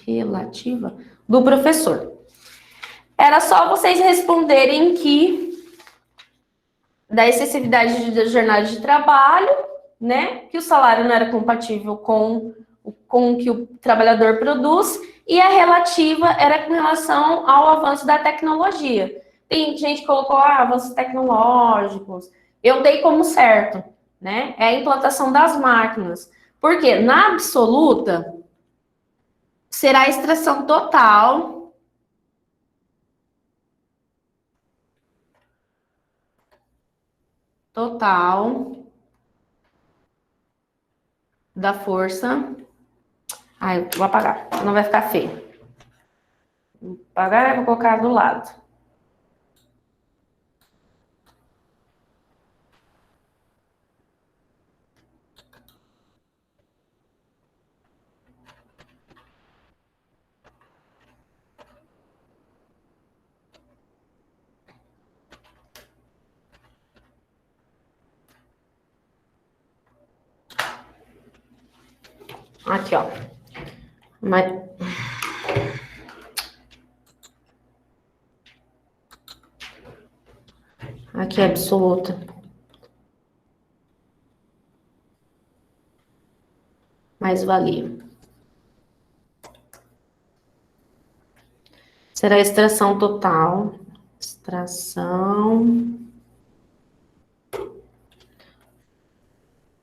relativa do professor. Era só vocês responderem que da excessividade da jornada de trabalho, né? Que o salário não era compatível com o que o trabalhador produz, e a relativa era com relação ao avanço da tecnologia. Tem gente que colocou avanços tecnológicos, eu dei como certo, né? É a implantação das máquinas. Porque na absoluta será a extração total da força. Ai, vou apagar, não vai ficar feio. Vou apagar e vou colocar do lado. Aqui, ó. Aqui é absoluta. Mais-valia. Será a extração total. Extração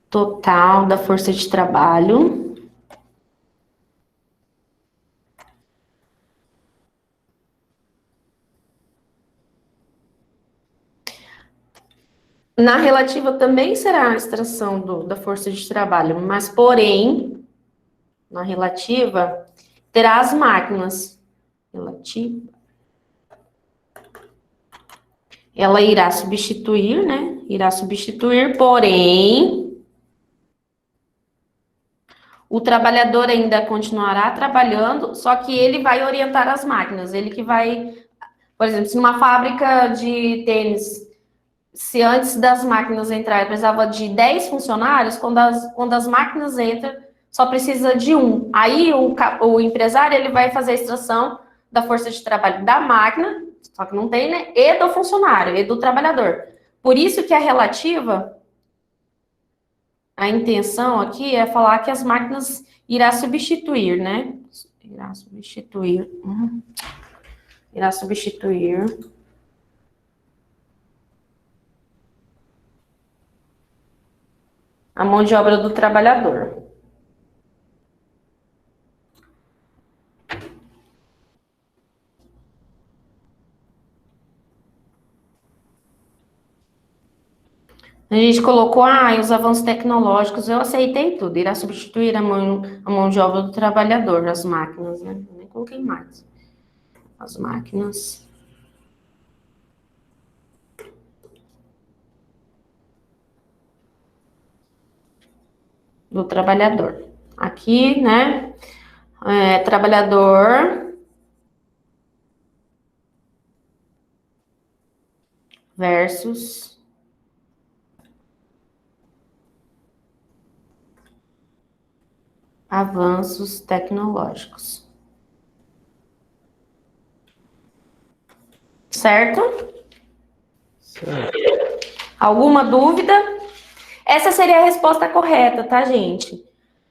total da força de trabalho. Na relativa também será a extração da força de trabalho, mas, porém, na relativa, terá as máquinas. Relativa. Ela irá substituir, né? Irá substituir, porém, o trabalhador ainda continuará trabalhando, só que ele vai orientar as máquinas. Ele que vai, por exemplo, se numa fábrica de tênis, se antes das máquinas entrarem precisava de 10 funcionários, quando as máquinas entram, só precisa de um. Aí o empresário ele vai fazer a extração da força de trabalho da máquina, só que não tem, né? E do funcionário, e do trabalhador. Por isso que a relativa, a intenção aqui é falar que as máquinas irá substituir, né? Irá substituir. Irá substituir. A mão de obra do trabalhador. A gente colocou, os avanços tecnológicos, eu aceitei tudo. Irá substituir a mão de obra do trabalhador, as máquinas, né? Eu nem coloquei mais. As máquinas. Do trabalhador. Aqui, né? Trabalhador versus avanços tecnológicos. Certo? Certo. Alguma dúvida? Essa seria a resposta correta, tá, gente?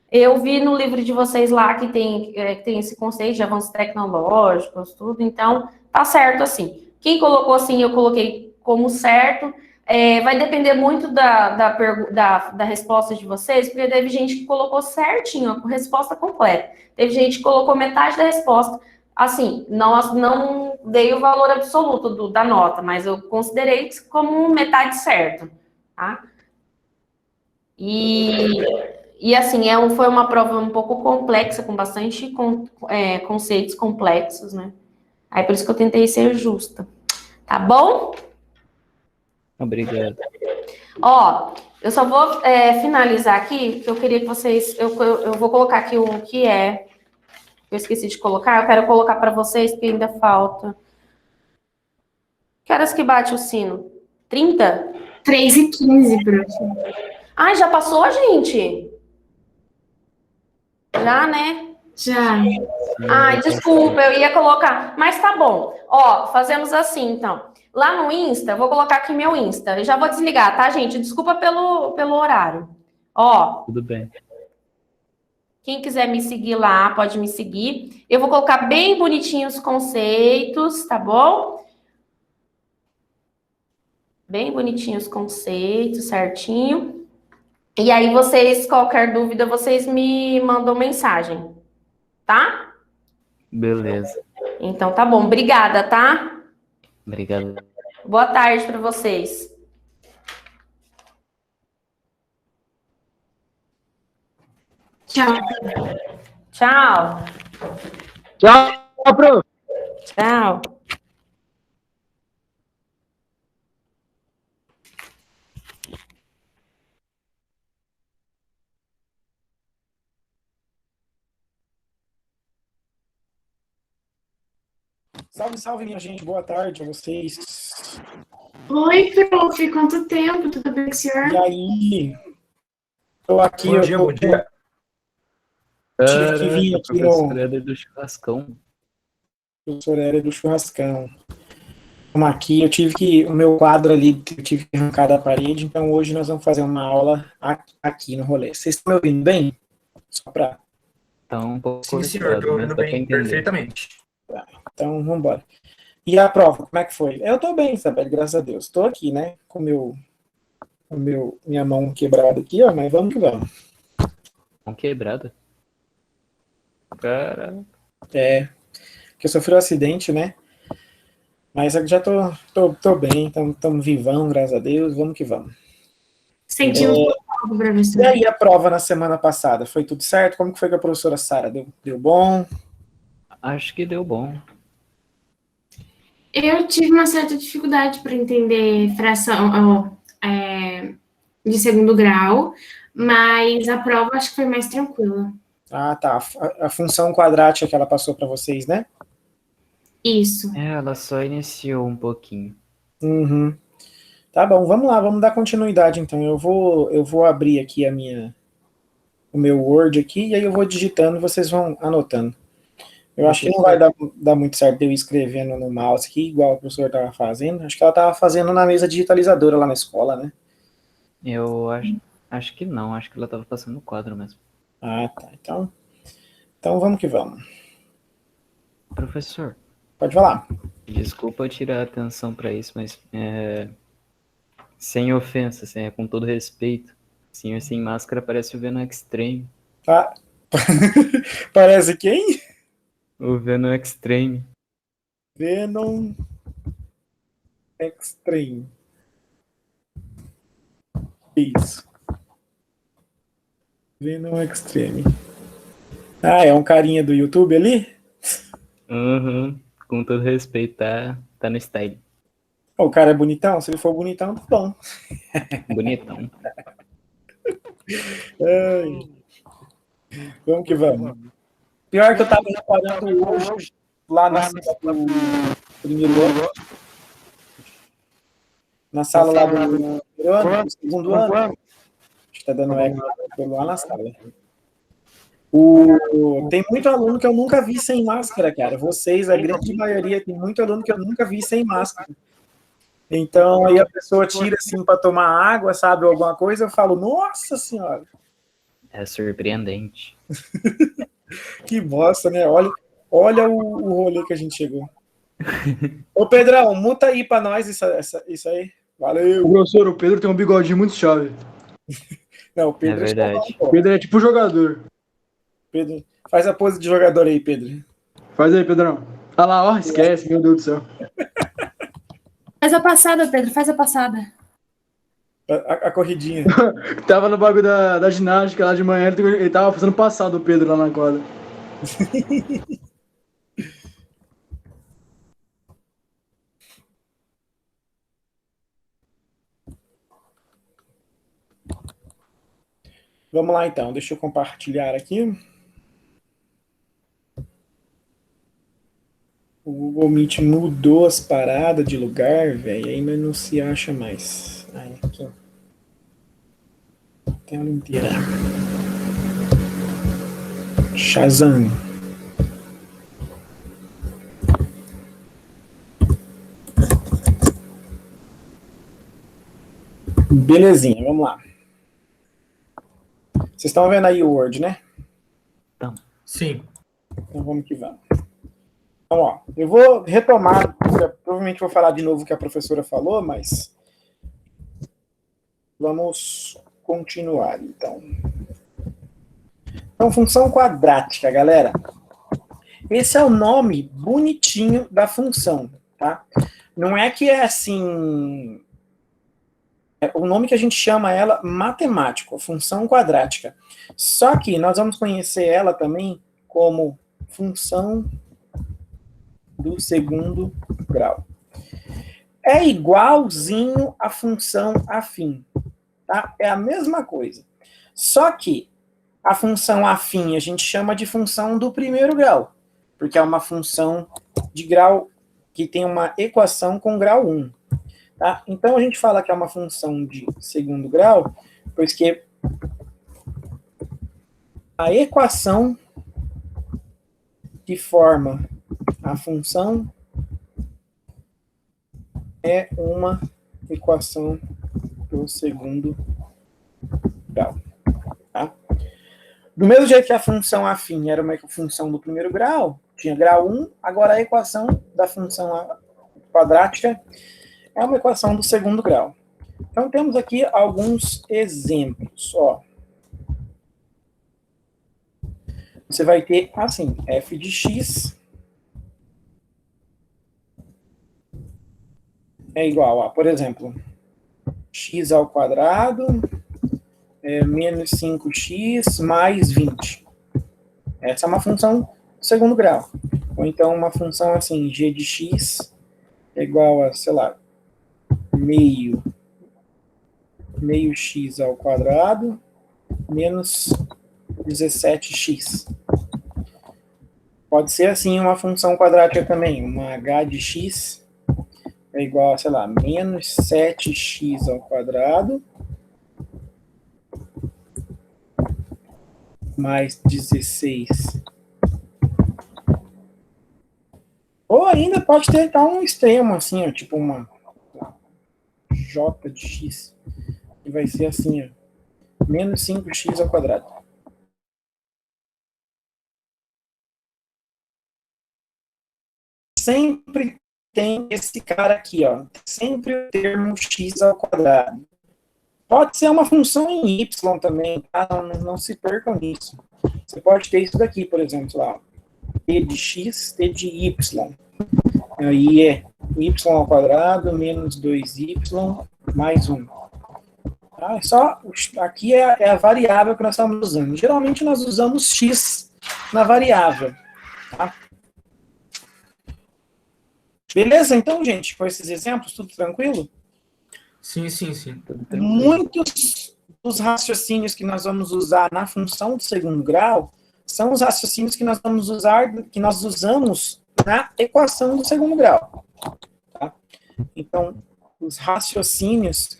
Eu vi no livro de vocês lá que tem esse conceito de avanços tecnológicos, tudo, então tá certo assim. Quem colocou assim, eu coloquei como certo. Vai depender muito da resposta de vocês, porque teve gente que colocou certinho, a resposta completa. Teve gente que colocou metade da resposta. Assim, não dei o valor absoluto da nota, mas eu considerei como metade certo, tá? E assim, foi uma prova um pouco complexa, com bastante conceitos complexos, né? Aí por isso que eu tentei ser justa. Tá bom? Obrigado. Ó, eu só vou finalizar aqui, que eu queria que vocês... Eu vou colocar aqui o que é... Eu esqueci de colocar, eu quero colocar para vocês, porque ainda falta. Que horas que bate o sino? 30? 3h15, prof. Ai, já passou, gente? Já, né? Já. Ai, desculpa, eu ia colocar. Mas tá bom. Ó, fazemos assim, então. Lá no Insta, eu vou colocar aqui meu Insta. Eu já vou desligar, tá, gente? Desculpa pelo horário. Ó, Tudo bem. quem quiser me seguir lá, pode me seguir. Eu vou colocar bem bonitinho os conceitos, tá bom? Bem bonitinho os conceitos, certinho. E aí, qualquer dúvida, vocês me mandam mensagem, tá? Beleza. Então tá bom. Obrigada, tá? Obrigado. Boa tarde para vocês. Tchau. Tchau. Tchau, prof. Tchau. Salve, salve, minha gente. Boa tarde a vocês. Oi, prof. Quanto tempo? Tudo bem com o senhor? E aí? Tô aqui, Bom dia, bom dia. tive que vir aqui Professor Éder do churrascão. professor Hélia do churrascão. Vamos aqui, o meu quadro ali, eu tive que arrancar da parede, então hoje nós vamos fazer uma aula aqui no rolê. Vocês estão me ouvindo bem? Só para... Tá um pouco Sim, senhor, cortado, estou mas ouvindo dá pra bem, entender. perfeitamente. Então, vamos embora. E a prova, como é que foi? Eu tô bem, Isabel, graças a Deus. Tô aqui, né, com minha mão quebrada aqui, ó, mas vamos que vamos. Mão quebrada. Cara, Que eu sofri um acidente, né? Mas eu já tô bem, estamos vivão, graças a Deus, vamos que vamos. Sentimos algo, E professor. aí a prova na semana passada, foi tudo certo? Como que foi com a professora Sara? Deu bom? acho que deu bom. Eu tive uma certa dificuldade para entender fração de segundo grau, mas a prova acho que foi mais tranquila. Ah, tá. A função quadrática que ela passou para vocês, né? Isso. Ela só iniciou um pouquinho. Uhum. Tá bom, vamos lá, vamos dar continuidade então. Eu vou abrir aqui o meu Word aqui, e aí eu vou digitando, vocês vão anotando. Eu acho que não vai dar muito certo eu ir escrevendo no mouse aqui, igual o professor estava fazendo. Acho que ela estava fazendo na mesa digitalizadora lá na escola, né? Eu acho que não, acho que ela tava passando no quadro mesmo. Ah, tá. Então vamos que vamos. Professor, Pode falar. desculpa eu tirar a atenção pra isso, mas sem ofensa, com todo respeito, o senhor sem máscara parece o Venom Extreme. Tá. Parece quem? O Venom Extreme. Venom Extreme. Isso. Venom Extreme. Ah, é um carinha do YouTube ali? Uhum. Com todo respeito, tá no style. O cara é bonitão? Se ele for bonitão, tá bom. Bonitão. Ai. Vamos que vamos. Pior que eu estava reparando hoje, lá na sala do primeiro ano, na sala lá do primeiro ano, do segundo ano, acho que está dando eco lá na sala. Tem muito aluno que eu nunca vi sem máscara, cara. Vocês, a grande maioria, tem muito aluno que eu nunca vi sem máscara. Então, aí a pessoa tira assim para tomar água, sabe, ou alguma coisa, eu falo, nossa senhora. É surpreendente. Que bosta, né? Olha o rolê que a gente chegou. Ô, Pedrão, muta aí para nós isso aí. Valeu. Professor, o Pedro tem um bigodinho muito chave. Não, o Pedro É verdade. O Pedro é tipo jogador. Pedro, faz a pose de jogador aí, Pedro. Faz aí, Pedrão. Ah lá, ó, esquece, meu Deus do céu. Faz a passada, Pedro, faz a passada. A corridinha. Tava no bagulho da ginástica lá de manhã, ele tava fazendo passado o Pedro lá na quadra. Vamos lá, então. Deixa eu compartilhar aqui. O Google Meet mudou as paradas de lugar, velho. Aí mas não se acha mais. Aí, aqui. Tela inteira. Shazam. Belezinha, vamos lá. Vocês estão vendo aí o Word, né? Então. Sim. Então vamos que vamos. Então, ó, eu vou retomar, provavelmente vou falar de novo o que a professora falou, mas vamos continuar, então. Então, função quadrática, galera. Esse é o nome bonitinho da função, tá? Não é que é assim... É o nome que a gente chama ela matemático, função quadrática. Só que nós vamos conhecer ela também como função do segundo grau. É igualzinho à função afim, tá? É a mesma coisa. Só que a função afim a gente chama de função do primeiro grau, porque é uma função de grau que tem uma equação com grau 1. Tá? Então a gente fala que é uma função de segundo grau, pois que a equação que forma a função é uma equação do segundo grau. Tá? Do mesmo jeito que a função afim era uma função do primeiro grau, tinha grau 1, agora a equação da função quadrática é uma equação do segundo grau. Então temos aqui alguns exemplos. Ó. Você vai ter assim, f de x é igual a, por exemplo, x ao quadrado menos 5x mais 20. Essa é uma função do segundo grau. Ou então uma função assim, g de x é igual a, sei lá, meio x ao quadrado menos 17x. Pode ser assim uma função quadrática também, uma h de x é igual a, sei lá, menos 7x ao quadrado mais 16. Ou ainda pode ter um extremo assim, ó, tipo uma j de x, que vai ser assim, ó, menos 5x ao quadrado. Sempre tem esse cara aqui, ó, sempre o termo x ao quadrado. Pode ser uma função em y também, tá? Não se percam nisso. Você pode ter isso daqui, por exemplo, lá, t de x, t de y. Aí é y ao quadrado menos 2y mais 1. Tá? Só, aqui é a variável que nós estamos usando. Geralmente nós usamos x na variável. Tá? Beleza? Então, gente, com esses exemplos, tudo tranquilo? Sim, sim, sim. Muitos dos raciocínios que nós vamos usar na função do segundo grau são os raciocínios que nós vamos usar, que nós usamos na equação do segundo grau. Tá? Então, os raciocínios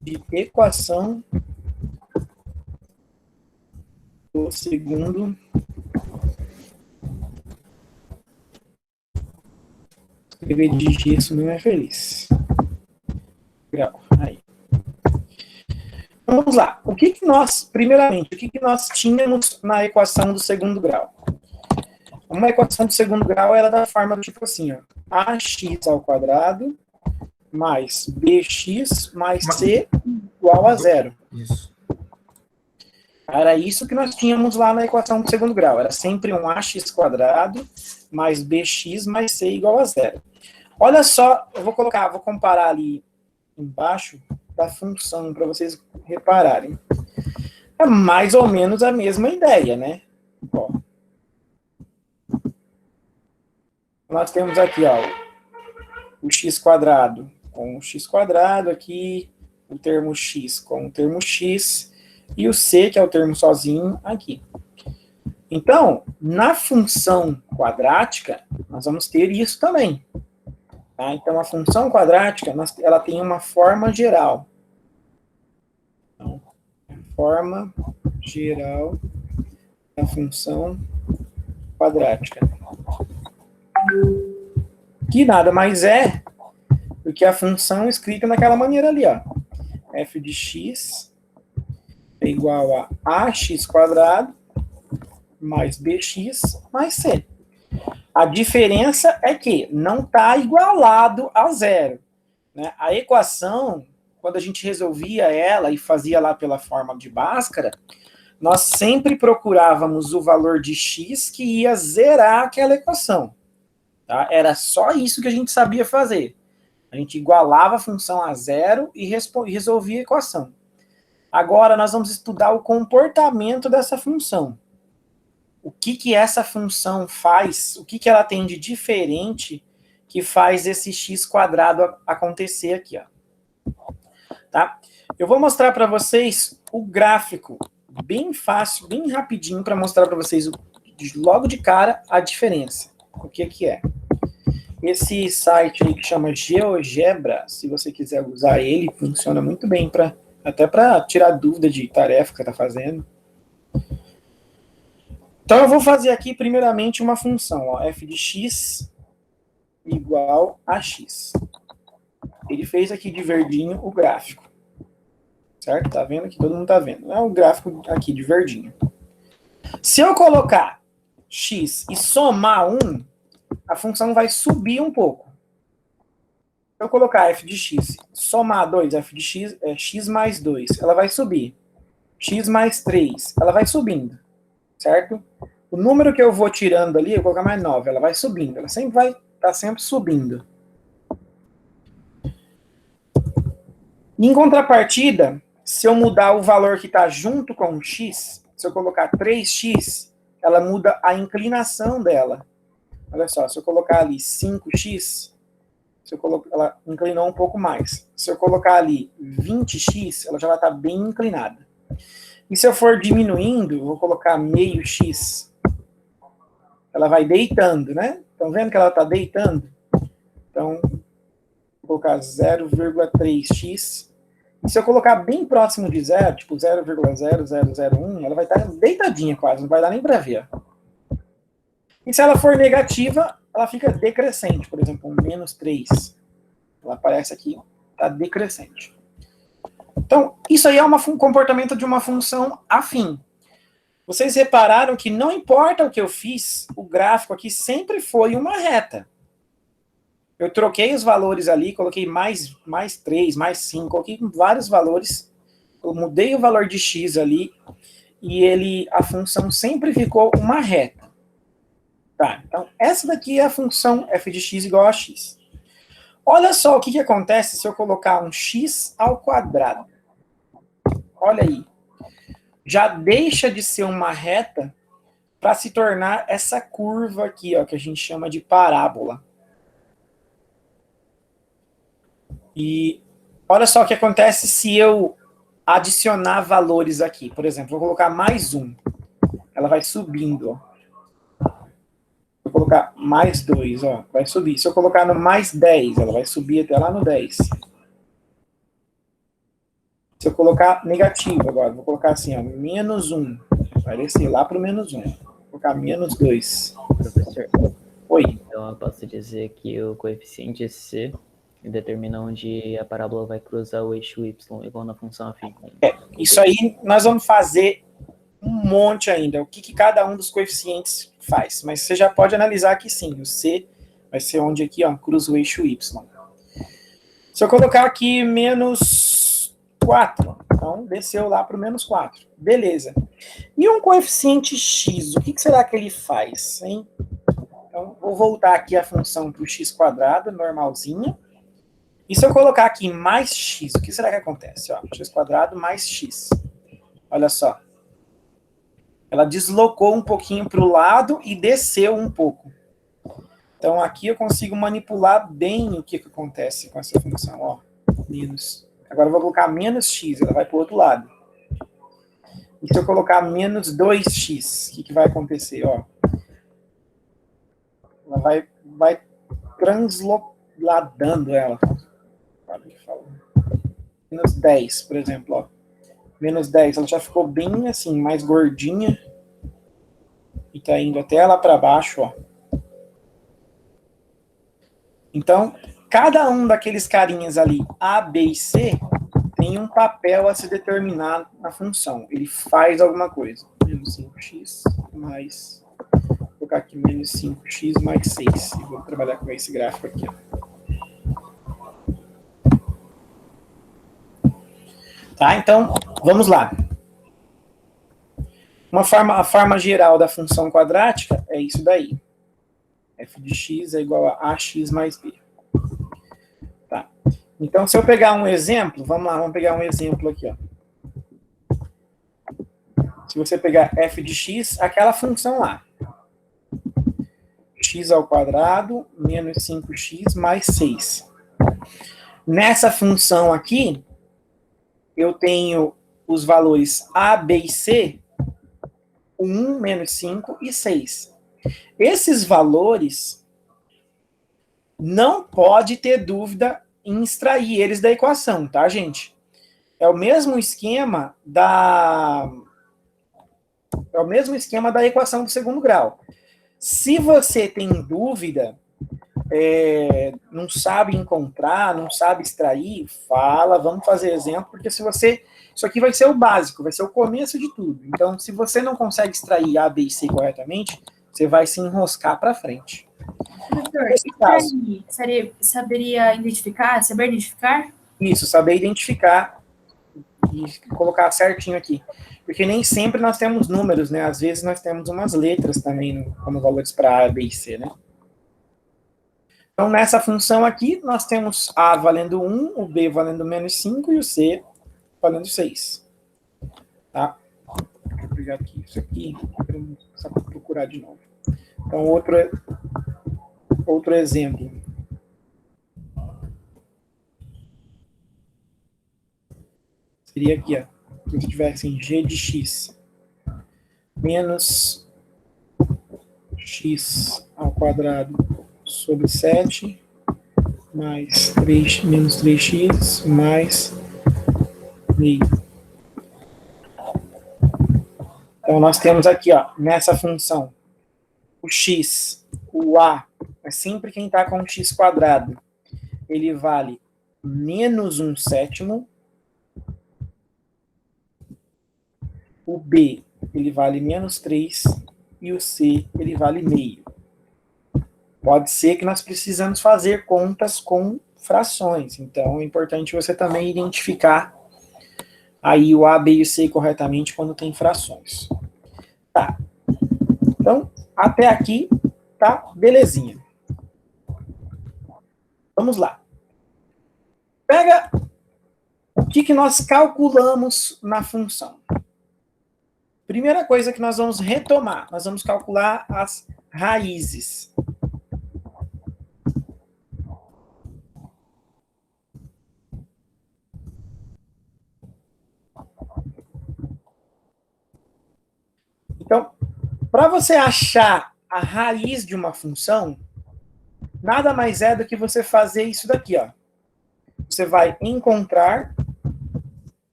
de equação do segundo escrever de isso não é feliz. Grau. Aí. Vamos lá. Primeiramente, o que nós tínhamos na equação do segundo grau? Uma equação do segundo grau era da forma do tipo assim, ó, ax ao quadrado mais bx mais c igual a zero. Isso. Era isso que nós tínhamos lá na equação do segundo grau. Era sempre um ax quadrado mais bx mais c igual a zero. Olha só, eu vou comparar ali embaixo da função para vocês repararem. É mais ou menos a mesma ideia, né? Ó. Nós temos aqui, ó, o x quadrado com o x quadrado aqui, o termo x com o termo x, e o c, que é o termo sozinho, aqui. Então, na função quadrática, nós vamos ter isso também. Tá? Então, a função quadrática, ela tem uma forma geral. Então, forma geral da função quadrática. Que nada mais é do que a função escrita naquela maneira ali, ó. F de x é igual a ax quadrado mais bx mais c. A diferença é que não está igualado a zero. Né? A equação, quando a gente resolvia ela e fazia lá pela forma de Bhaskara, nós sempre procurávamos o valor de x que ia zerar aquela equação. Tá? Era só isso que a gente sabia fazer. A gente igualava a função a zero e resolvia a equação. Agora nós vamos estudar o comportamento dessa função. O que essa função faz, o que ela tem de diferente que faz esse x quadrado acontecer aqui. Ó. Tá? Eu vou mostrar para vocês o gráfico, bem fácil, bem rapidinho, para mostrar para vocês logo de cara a diferença. O que é. Esse site aí que chama GeoGebra, se você quiser usar ele, funciona muito bem, até para tirar dúvida de tarefa que você está fazendo. Então, eu vou fazer aqui, primeiramente, uma função, ó, f de x igual a x. Ele fez aqui de verdinho o gráfico. Certo? Tá vendo aqui? Todo mundo tá vendo. É o gráfico aqui de verdinho. Se eu colocar x e somar 1, a função vai subir um pouco. Se eu colocar f de x, somar 2, f de x é x mais 2, ela vai subir. X mais 3, ela vai subindo. Certo? O número que eu vou tirando ali, eu vou colocar mais 9, ela vai subindo. Ela sempre vai estar sempre subindo. Em contrapartida, se eu mudar o valor que está junto com o x, se eu colocar 3x, ela muda a inclinação dela. Olha só, se eu colocar ali 5x, ela inclinou um pouco mais. Se eu colocar ali 20x, ela já vai estar bem inclinada. E se eu for diminuindo, eu vou colocar meio x, ela vai deitando, né? Estão vendo que ela está deitando? Então, vou colocar 0,3x. E se eu colocar bem próximo de zero, tipo 0,0001, ela vai estar deitadinha quase, não vai dar nem para ver. E se ela for negativa, ela fica decrescente, por exemplo, um menos 3. Ela aparece aqui, está decrescente. Então, isso aí é um comportamento de uma função afim. Vocês repararam que não importa o que eu fiz, o gráfico aqui sempre foi uma reta. Eu troquei os valores ali, coloquei mais 3, mais 5, coloquei vários valores, eu mudei o valor de x ali, e a função sempre ficou uma reta. Tá, então, essa daqui é a função f de x igual a x. Olha só o que acontece se eu colocar um x ao quadrado. Olha aí. Já deixa de ser uma reta para se tornar essa curva aqui, ó, que a gente chama de parábola. E olha só o que acontece se eu adicionar valores aqui. Por exemplo, vou colocar mais 1. Ela vai subindo, ó. Vou colocar mais 2, ó, vai subir. Se eu colocar no mais 10, ela vai subir até lá no 10. Se eu colocar negativo agora, vou colocar assim, ó, menos 1. Vai descer lá para o menos 1. Vou colocar menos 2. Professor, Oi. então eu posso dizer que o coeficiente C determina onde a parábola vai cruzar o eixo Y, igual na função afim. Isso aí nós vamos fazer um monte ainda, o que cada um dos coeficientes faz. Mas você já pode analisar aqui sim, o C vai ser onde aqui, ó, cruza o eixo Y. Se eu colocar aqui menos 4, então desceu lá para o menos 4. Beleza. E um coeficiente x, o que será que ele faz, hein? Então, vou voltar aqui a função para o x², normalzinha. E se eu colocar aqui mais x, o que será que acontece? Ó, x² mais x. Olha só. Ela deslocou um pouquinho para o lado e desceu um pouco. Então, aqui eu consigo manipular bem o que acontece com essa função. Ó, menos. Agora eu vou colocar menos x, ela vai para o outro lado. E se eu colocar menos 2x, o que vai acontecer? Ó, ela vai transladando ela. Menos 10, por exemplo, ó. Menos 10, ela já ficou bem assim, mais gordinha. E tá indo até lá para baixo, ó. Então, cada um daqueles carinhas ali, A, B e C, tem um papel a se determinar na função. Ele faz alguma coisa. Menos 5x mais... Vou colocar aqui menos 5x mais 6. E vou trabalhar com esse gráfico aqui, ó. Tá, então, vamos lá. A forma geral da função quadrática é isso daí. F de x é igual a ax mais b. Tá. Então, se eu pegar um exemplo, vamos lá, vamos pegar um exemplo aqui, ó. Se você pegar f de x, aquela função lá. X² menos 5x mais 6. Nessa função aqui, eu tenho os valores A, B e C, 1, menos 5 e 6. Esses valores não pode ter dúvida em extrair eles da equação, tá, gente? É o mesmo esquema da equação do segundo grau. Se você tem dúvida, não sabe encontrar, não sabe extrair, fala, vamos fazer exemplo, porque isso aqui vai ser o básico, vai ser o começo de tudo. Então, se você não consegue extrair A, B e C corretamente, você vai se enroscar para frente. Professor, extrair, saber identificar? Isso, saber identificar e colocar certinho aqui. Porque nem sempre nós temos números, né? Às vezes nós temos umas letras também como valores para A, B e C, né? Então, nessa função aqui, nós temos A valendo 1, o B valendo menos 5 e o C valendo 6. Tá? Deixa eu pegar aqui isso aqui, só para procurar de novo. Então, outro exemplo. Seria aqui, ó. Se eu tivesse em g de x menos x² sobre 7 mais 3, menos 3x mais meio. Então, nós temos aqui, ó, nessa função, o x, o a, é sempre quem está com x². Ele vale menos 1/7. O b, ele vale menos 3. E o c, ele vale meio. Pode ser que nós precisamos fazer contas com frações. Então, é importante você também identificar aí o A, B e o C corretamente quando tem frações. Tá. Então, até aqui, tá? Belezinha. Vamos lá. Pega o que nós calculamos na função. Primeira coisa que nós vamos retomar, nós vamos calcular as raízes. Para você achar a raiz de uma função, nada mais é do que você fazer isso daqui, ó. Você vai encontrar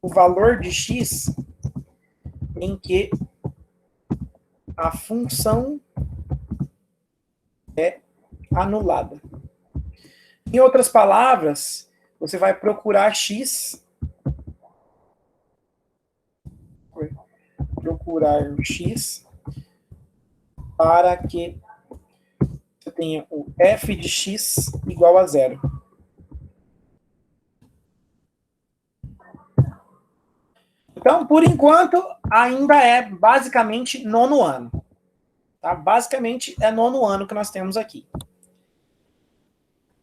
o valor de x em que a função é anulada. Em outras palavras, você vai procurar x, para que você tenha o f de x igual a 0. Então, por enquanto, ainda é basicamente nono ano. Tá? Basicamente, é nono ano que nós temos aqui.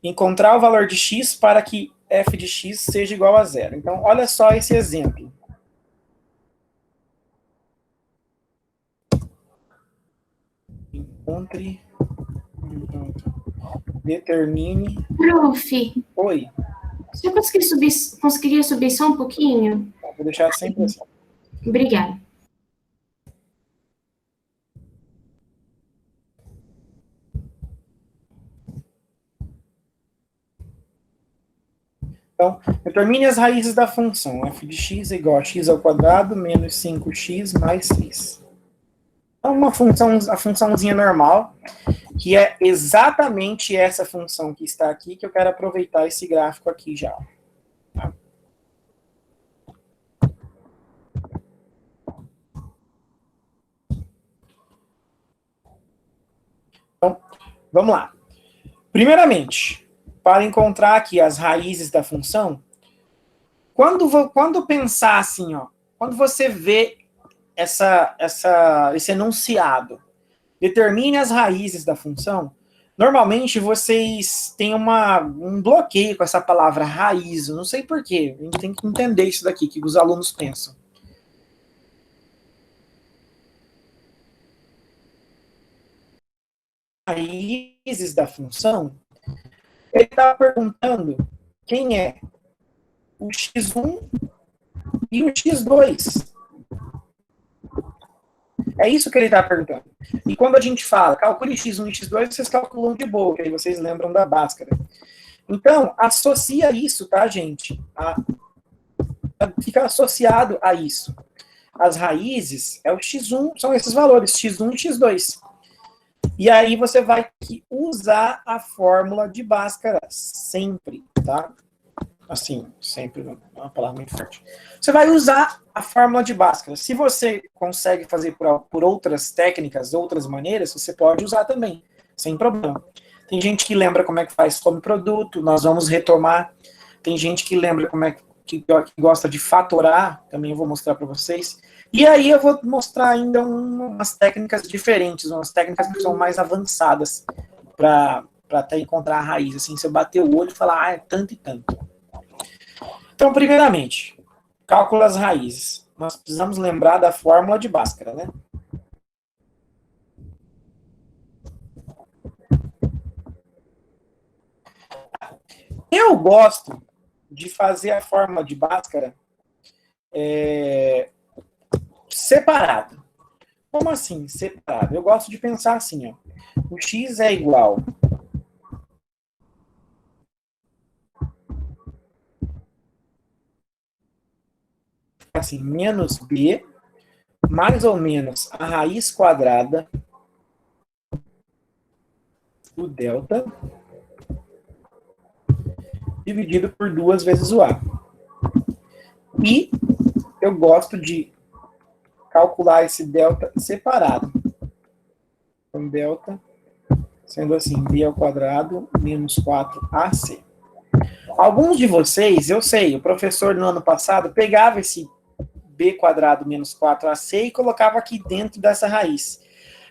Encontrar o valor de x para que f de x seja igual a 0. Então, olha só esse exemplo. Encontre, determine... Prof, Oi. você conseguiria subir só um pouquinho? Vou deixar sempre assim. Obrigada. Então, determine as raízes da função. F de x é igual a x ao quadrado menos 5x mais 6. Então, a funçãozinha normal, que é exatamente essa função que está aqui, que eu quero aproveitar esse gráfico aqui já. Tá? Então, vamos lá. Primeiramente, para encontrar aqui as raízes da função, quando pensar assim, ó, quando você vê esse enunciado, determine as raízes da função, normalmente vocês têm um bloqueio com essa palavra raiz, eu não sei porquê, a gente tem que entender isso daqui, que os alunos pensam. Raízes da função, ele está perguntando quem é o x1 e o x2. É isso que ele está perguntando. E quando a gente fala, calcule x1 e x2, vocês calculam de boa, que aí vocês lembram da Bhaskara. Então, associa isso, tá, gente? Fica associado a isso. As raízes é o x1, são esses valores, x1 e x2. E aí você vai ter que usar a fórmula de Bhaskara, sempre, tá? Assim, sempre, é uma palavra muito forte. Você vai usar a fórmula de Bhaskara. Se você consegue fazer por outras técnicas, outras maneiras, você pode usar também, sem problema. Tem gente que lembra como é que faz some-produto, nós vamos retomar. Tem gente que lembra como é que gosta de fatorar, também eu vou mostrar para vocês. E aí eu vou mostrar ainda umas técnicas diferentes, umas técnicas que são mais avançadas para até encontrar a raiz. Assim, se eu bater o olho e falar, é tanto e tanto. Então, primeiramente, cálculo das raízes. Nós precisamos lembrar da fórmula de Bhaskara, né? Eu gosto de fazer a fórmula de Bhaskara separado. Como assim, separado? Eu gosto de pensar assim, ó. O x é igual assim, menos b, mais ou menos a raiz quadrada do delta, dividido por 2 vezes o a. E eu gosto de calcular esse delta separado. Então, delta, sendo assim, b ao quadrado menos 4ac. Alguns de vocês, eu sei, o professor no ano passado pegava esse b quadrado menos 4ac e colocava aqui dentro dessa raiz.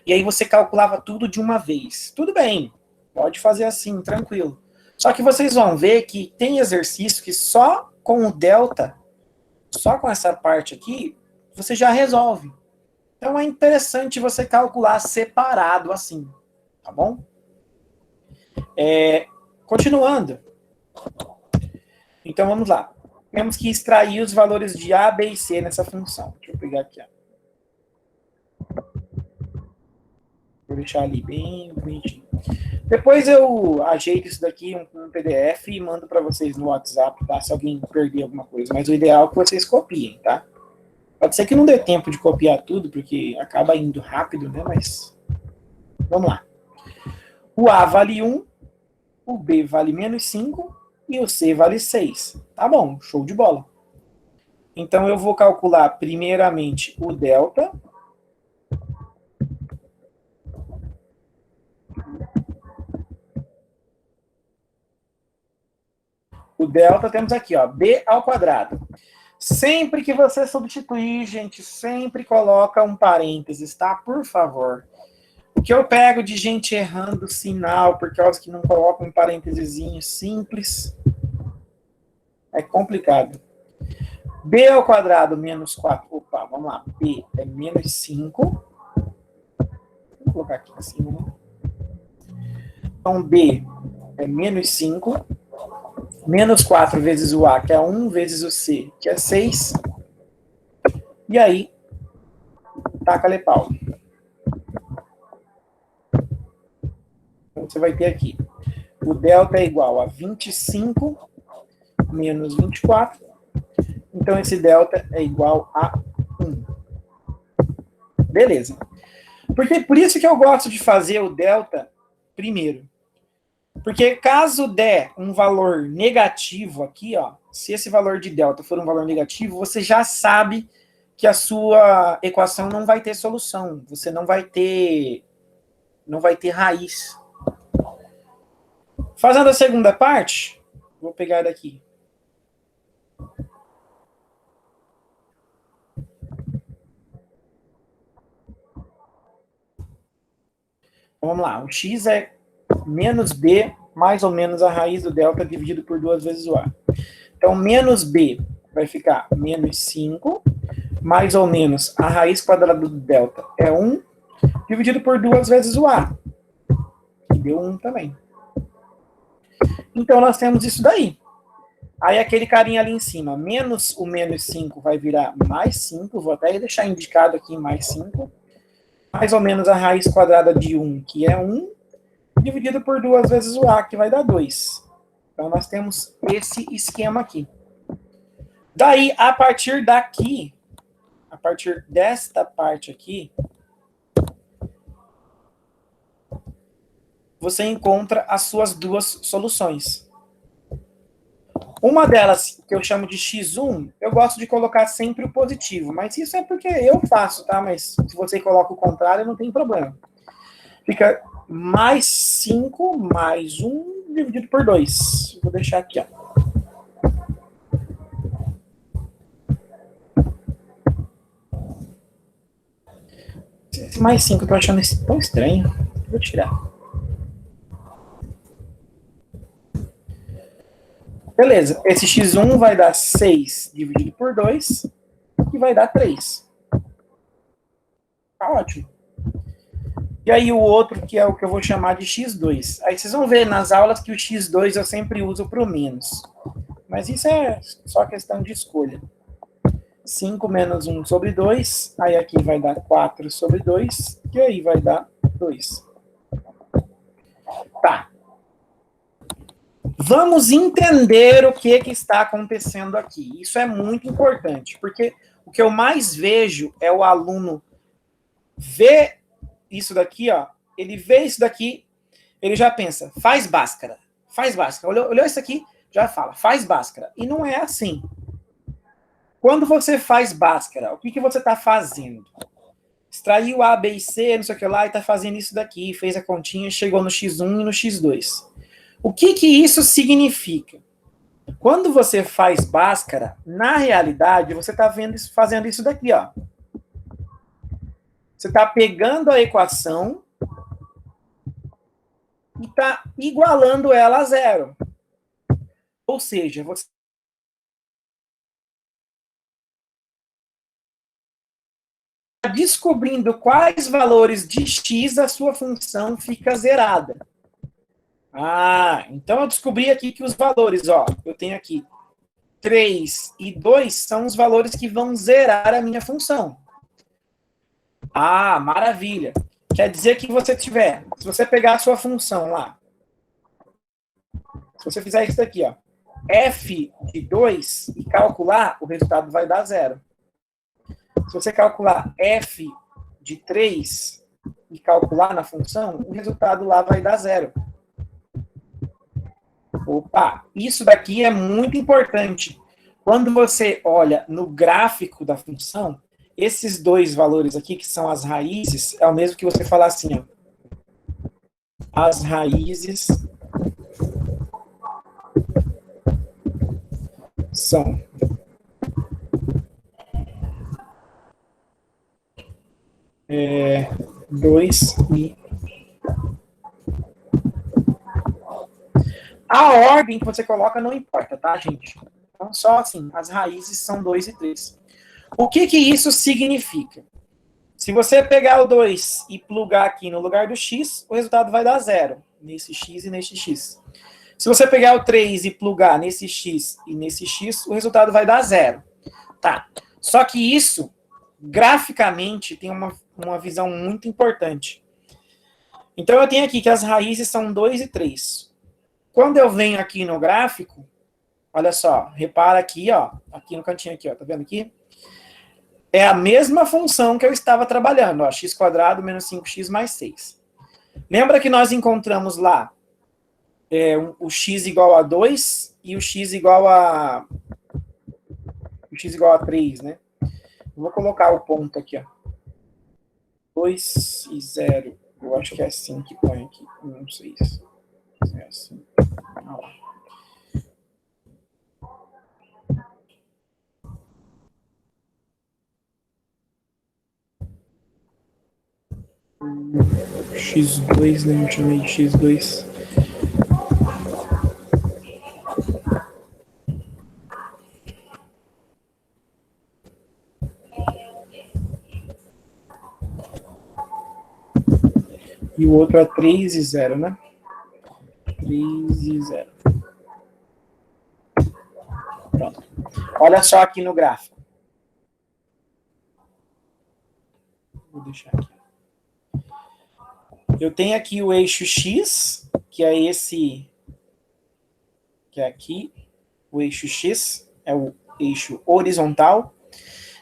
E aí você calculava tudo de uma vez. Tudo bem, pode fazer assim, tranquilo. Só que vocês vão ver que tem exercício que só com o delta, só com essa parte aqui, você já resolve. Então é interessante você calcular separado assim, tá bom? Continuando. Então vamos lá. Temos que extrair os valores de a, b e c nessa função. Deixa eu pegar aqui. Ó. Vou deixar ali bem bonitinho. Depois eu ajeito isso daqui um PDF e mando para vocês no WhatsApp, tá? Se alguém perder alguma coisa. Mas o ideal é que vocês copiem, tá? Pode ser que não dê tempo de copiar tudo, porque acaba indo rápido, né? Mas vamos lá. O A vale 1, o B vale menos 5 e o C vale 6. Tá bom, show de bola. Então eu vou calcular primeiramente o delta. O delta temos aqui, ó, b ao quadrado. Sempre que você substituir, gente, sempre coloca um parênteses, tá? Por favor. O que eu pego de gente errando o sinal por causa que não coloca um parêntesezinho simples é complicado. B ao quadrado menos 4. Opa, vamos lá. B é menos 5. Vou colocar aqui em cima, né? Então, B é menos 5. Menos 4 vezes o A, que é 1, vezes o C, que é 6. E aí, taca-lhe pau. Então, você vai ter aqui. O delta é igual a 25 menos 24. Então, esse delta é igual a 1. Beleza. Por isso que eu gosto de fazer o delta primeiro. Porque caso der um valor negativo aqui, ó, se esse valor de delta for um valor negativo, você já sabe que a sua equação não vai ter solução. Você não vai ter raiz. Fazendo a segunda parte, vou pegar daqui. Vamos lá, o x é menos b mais ou menos a raiz do delta dividido por 2 vezes o a. Então, menos b vai ficar menos 5, mais ou menos a raiz quadrada do delta é 1, dividido por 2 vezes o a, que deu 1 também. Então, nós temos isso daí. Aí, aquele carinha ali em cima, menos o menos 5 vai virar mais 5, vou até deixar indicado aqui mais 5, mais ou menos a raiz quadrada de 1, que é 1, dividido por 2 vezes o a, que vai dar 2. Então, nós temos esse esquema aqui. Daí, a partir daqui, a partir desta parte aqui, você encontra as suas duas soluções. Uma delas, que eu chamo de x1, eu gosto de colocar sempre o positivo, mas isso é porque eu faço, tá? Mas se você coloca o contrário, não tem problema. Fica mais 5 mais 1 dividido por 2. Vou deixar aqui, ó. Esse mais 5, eu tô achando isso tão estranho. Vou tirar. Beleza, esse x1 vai dar 6 dividido por 2, que vai dar 3. Tá ótimo. E aí o outro, que é o que eu vou chamar de x2. Aí vocês vão ver nas aulas que o x2 eu sempre uso para o menos. Mas isso é só questão de escolha. 5 menos 1 sobre 2, aí aqui vai dar 4 sobre 2, e aí vai dar 2. Tá. Vamos entender o que está acontecendo aqui. Isso é muito importante, porque o que eu mais vejo é o aluno ver isso daqui, ó. Ele vê isso daqui, ele já pensa, faz Bhaskara, faz Bhaskara. Olhou isso aqui, já fala, faz Bhaskara. E não é assim. Quando você faz Bhaskara, o que você está fazendo? Extraiu A, B e C, não sei o que lá, e está fazendo isso daqui, fez a continha, chegou no x1 e no x2. O que isso significa? Quando você faz Bhaskara, na realidade, você está fazendo isso daqui, ó. Você está pegando a equação e está igualando ela a zero. Ou seja, você está descobrindo quais valores de x a sua função fica zerada. Ah, então eu descobri aqui que os valores, ó, eu tenho aqui 3 e 2 são os valores que vão zerar a minha função. Ah, maravilha. Quer dizer que você tiver, se você pegar a sua função lá, se você fizer isso daqui, ó, f de 2 e calcular, o resultado vai dar 0. Se você calcular f de 3 e calcular na função, o resultado lá vai dar 0. Opa, isso daqui é muito importante. Quando você olha no gráfico da função, esses dois valores aqui, que são as raízes, é o mesmo que você falar assim, ó. As raízes são 2 e... A ordem que você coloca não importa, tá, gente? Então, só assim, as raízes são 2 e 3. O que que isso significa? Se você pegar o 2 e plugar aqui no lugar do x, o resultado vai dar 0, nesse x e nesse x. Se você pegar o 3 e plugar nesse x e nesse x, o resultado vai dar 0. Tá. Só que isso, graficamente, tem uma visão muito importante. Então, eu tenho aqui que as raízes são 2 e 3. Quando eu venho aqui no gráfico, olha só, repara aqui, ó, aqui no cantinho aqui, ó, tá vendo aqui? É a mesma função que eu estava trabalhando, ó, x² menos 5x mais 6. Lembra que nós encontramos lá o x igual a 2 e o x igual a 3, né? Vou colocar o ponto aqui, ó. 2 e 0. Eu acho que é assim que põe aqui. Não sei se é assim. Olha lá. x2, né? Eu chamei de x2. E o outro é 3 e 0, né? 3 e 0. Pronto. Olha só aqui no gráfico. Vou deixar aqui. Eu tenho aqui o eixo X, que é esse, que é aqui. O eixo X é o eixo horizontal.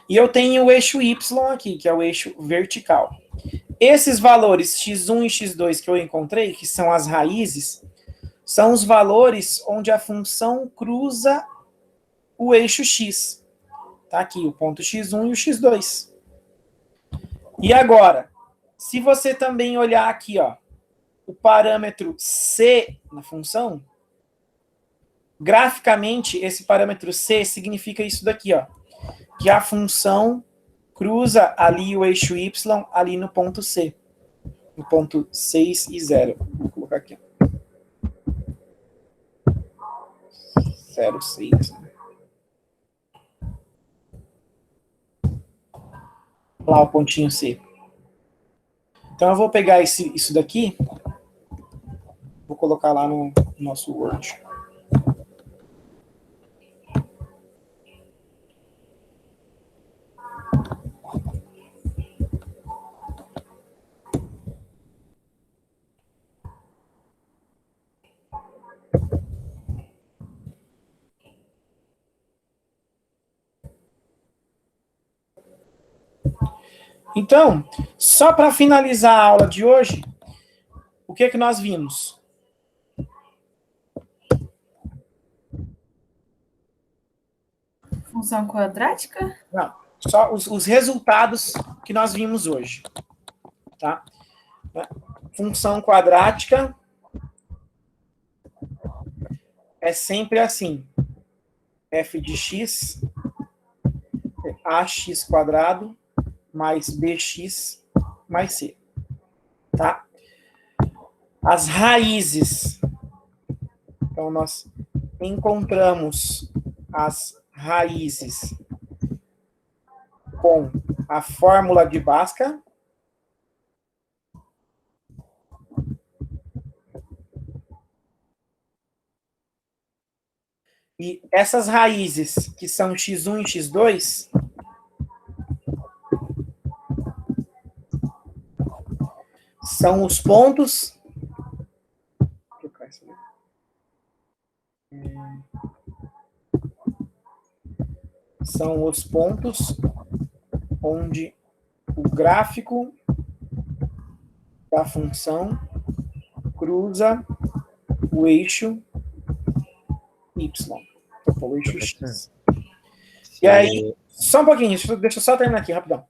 E eu tenho o eixo Y aqui, que é o eixo vertical. Esses valores x1 e x2 que eu encontrei, que são as raízes, são os valores onde a função cruza o eixo x. Tá aqui o ponto x1 e o x2. E agora, se você também olhar aqui, ó, o parâmetro c na função, graficamente, esse parâmetro c significa isso daqui, ó, que a função cruza ali o eixo y, ali no ponto C. No ponto 6 e 0. Vou colocar aqui. 0, 6. Lá o pontinho C. Então eu vou pegar isso daqui, vou colocar lá no nosso Word. Então, só para finalizar a aula de hoje, o que é que nós vimos? Função quadrática? Não, só os resultados que nós vimos hoje. Tá? Função quadrática é sempre assim. F de x é ax² mais bx mais c. Tá? As raízes. Então, nós encontramos as raízes com a fórmula de Bhaskara. E essas raízes, que são x1 e x2, São os pontos. Vou trocar isso aqui. São os pontos onde o gráfico da função cruza o eixo y, o eixo x. E aí, só um pouquinho, deixa eu só terminar aqui, rapidão.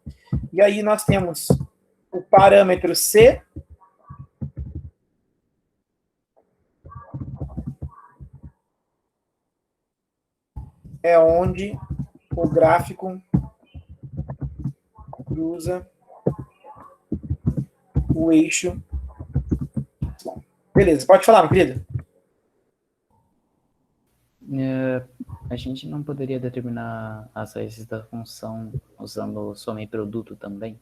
E aí nós temos o parâmetro C, é onde o gráfico cruza o eixo y. Beleza, pode falar, meu querido. A gente não poderia determinar as raízes da função usando soma e produto também?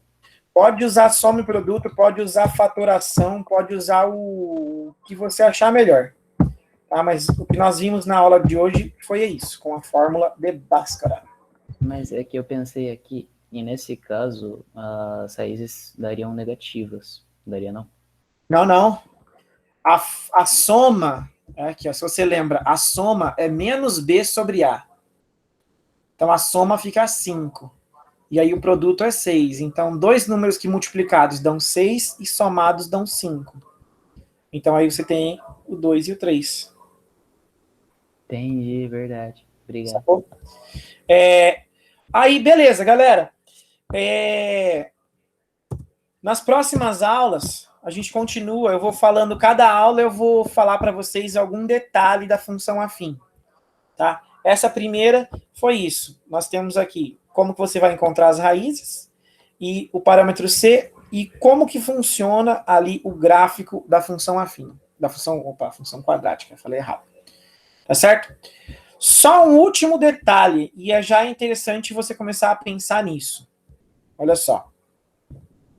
Pode usar soma e produto, pode usar fatoração, pode usar o que você achar melhor. Tá? Mas o que nós vimos na aula de hoje foi isso, com a fórmula de Bhaskara. Mas é que eu pensei aqui, e nesse caso, as raízes dariam negativas. Daria não? Não, não. A soma, aqui, ó, se você lembra, a soma é menos B sobre A. Então a soma fica 5. E aí o produto é 6. Então, dois números que multiplicados dão 6 e somados dão 5. Então aí você tem o 2 e o 3. Entendi, verdade. Obrigado. Sacou? Aí, beleza, galera. Nas próximas aulas, a gente continua. Eu vou falando, cada aula eu vou falar para vocês algum detalhe da função afim. Tá? Essa primeira foi isso. Nós temos aqui como que você vai encontrar as raízes e o parâmetro C e como que funciona ali o gráfico da função afim. Da função, função quadrática, falei errado. Tá certo? Só um último detalhe, e é já interessante você começar a pensar nisso. Olha só.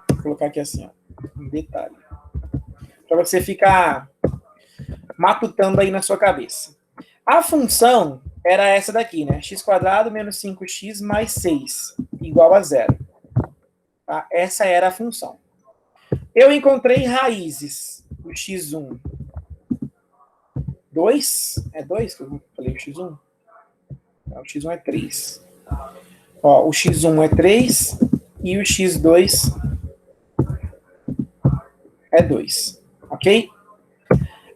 Vou colocar aqui assim, ó, um detalhe. Para você ficar matutando aí na sua cabeça. A função era essa daqui, né? x² menos 5x mais 6, igual a 0. Tá? Essa era a função. Eu encontrei raízes. O x1. 2? É 2 que eu falei o x1? Não, o x1 é 3. Ó, o x1 é 3 e o x2 é 2. Ok?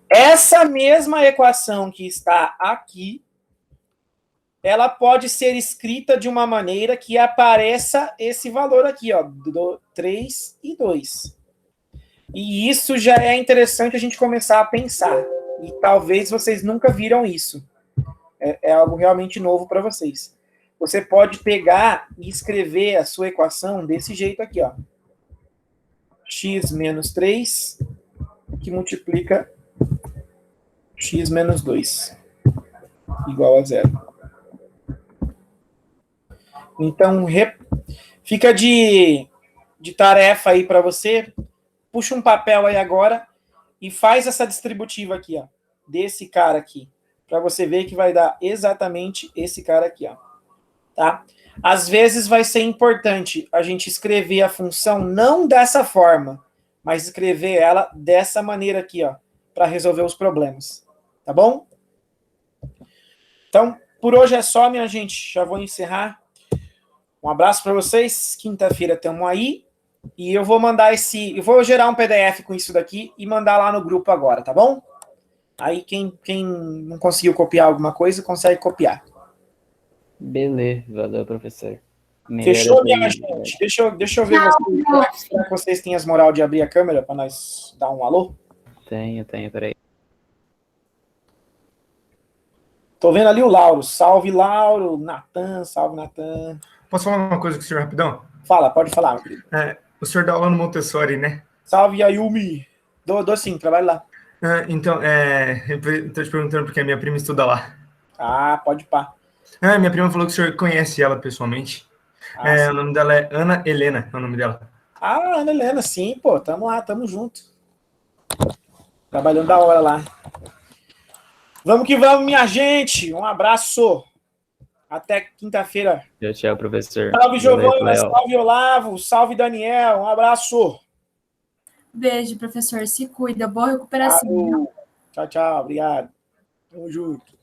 Essa mesma equação que está aqui, ela pode ser escrita de uma maneira que apareça esse valor aqui, ó, do 3 e 2. E isso já é interessante a gente começar a pensar. E talvez vocês nunca viram isso. É algo realmente novo para vocês. Você pode pegar e escrever a sua equação desse jeito aqui, ó. X menos 3, que multiplica x menos 2, igual a 0. Então, fica de tarefa aí para você. Puxa um papel aí agora e faz essa distributiva aqui, ó, desse cara aqui, para você ver que vai dar exatamente esse cara aqui, ó. Tá? Às vezes vai ser importante a gente escrever a função não dessa forma, mas escrever ela dessa maneira aqui, ó, para resolver os problemas. Tá bom? Então, por hoje é só, minha gente. Já vou encerrar. Um abraço para vocês. Quinta-feira estamos aí. E eu vou mandar eu vou gerar um PDF com isso daqui e mandar lá no grupo agora, tá bom? Aí quem não conseguiu copiar alguma coisa, consegue copiar. Beleza, valeu, professor. Fechou, minha gente? Deixa eu ver vocês. Será que vocês têm as moral de abrir a câmera para nós dar um alô? Tenho, peraí. Tô vendo ali o Lauro. Salve, Lauro. Natan, salve, Natan. Posso falar uma coisa com o senhor rapidão? Fala, pode falar, meu querido. O senhor dá aula no Montessori, né? Salve, Ayumi. Dou sim, trabalho lá. Então, tô te perguntando porque a minha prima estuda lá. Ah, pode pá. Minha prima falou que o senhor conhece ela pessoalmente. O nome dela é Ana Helena, é o nome dela. Ah, Ana Helena, sim, pô. Tamo lá, tamo junto. Trabalhando da hora lá. Vamos que vamos, minha gente. Um abraço. Até quinta-feira. Tchau, professor. Salve, Giovana. Salve, Olavo. Salve, Daniel. Um abraço. Beijo, professor. Se cuida. Boa recuperação. Tchau, tchau. Obrigado. Tamo junto.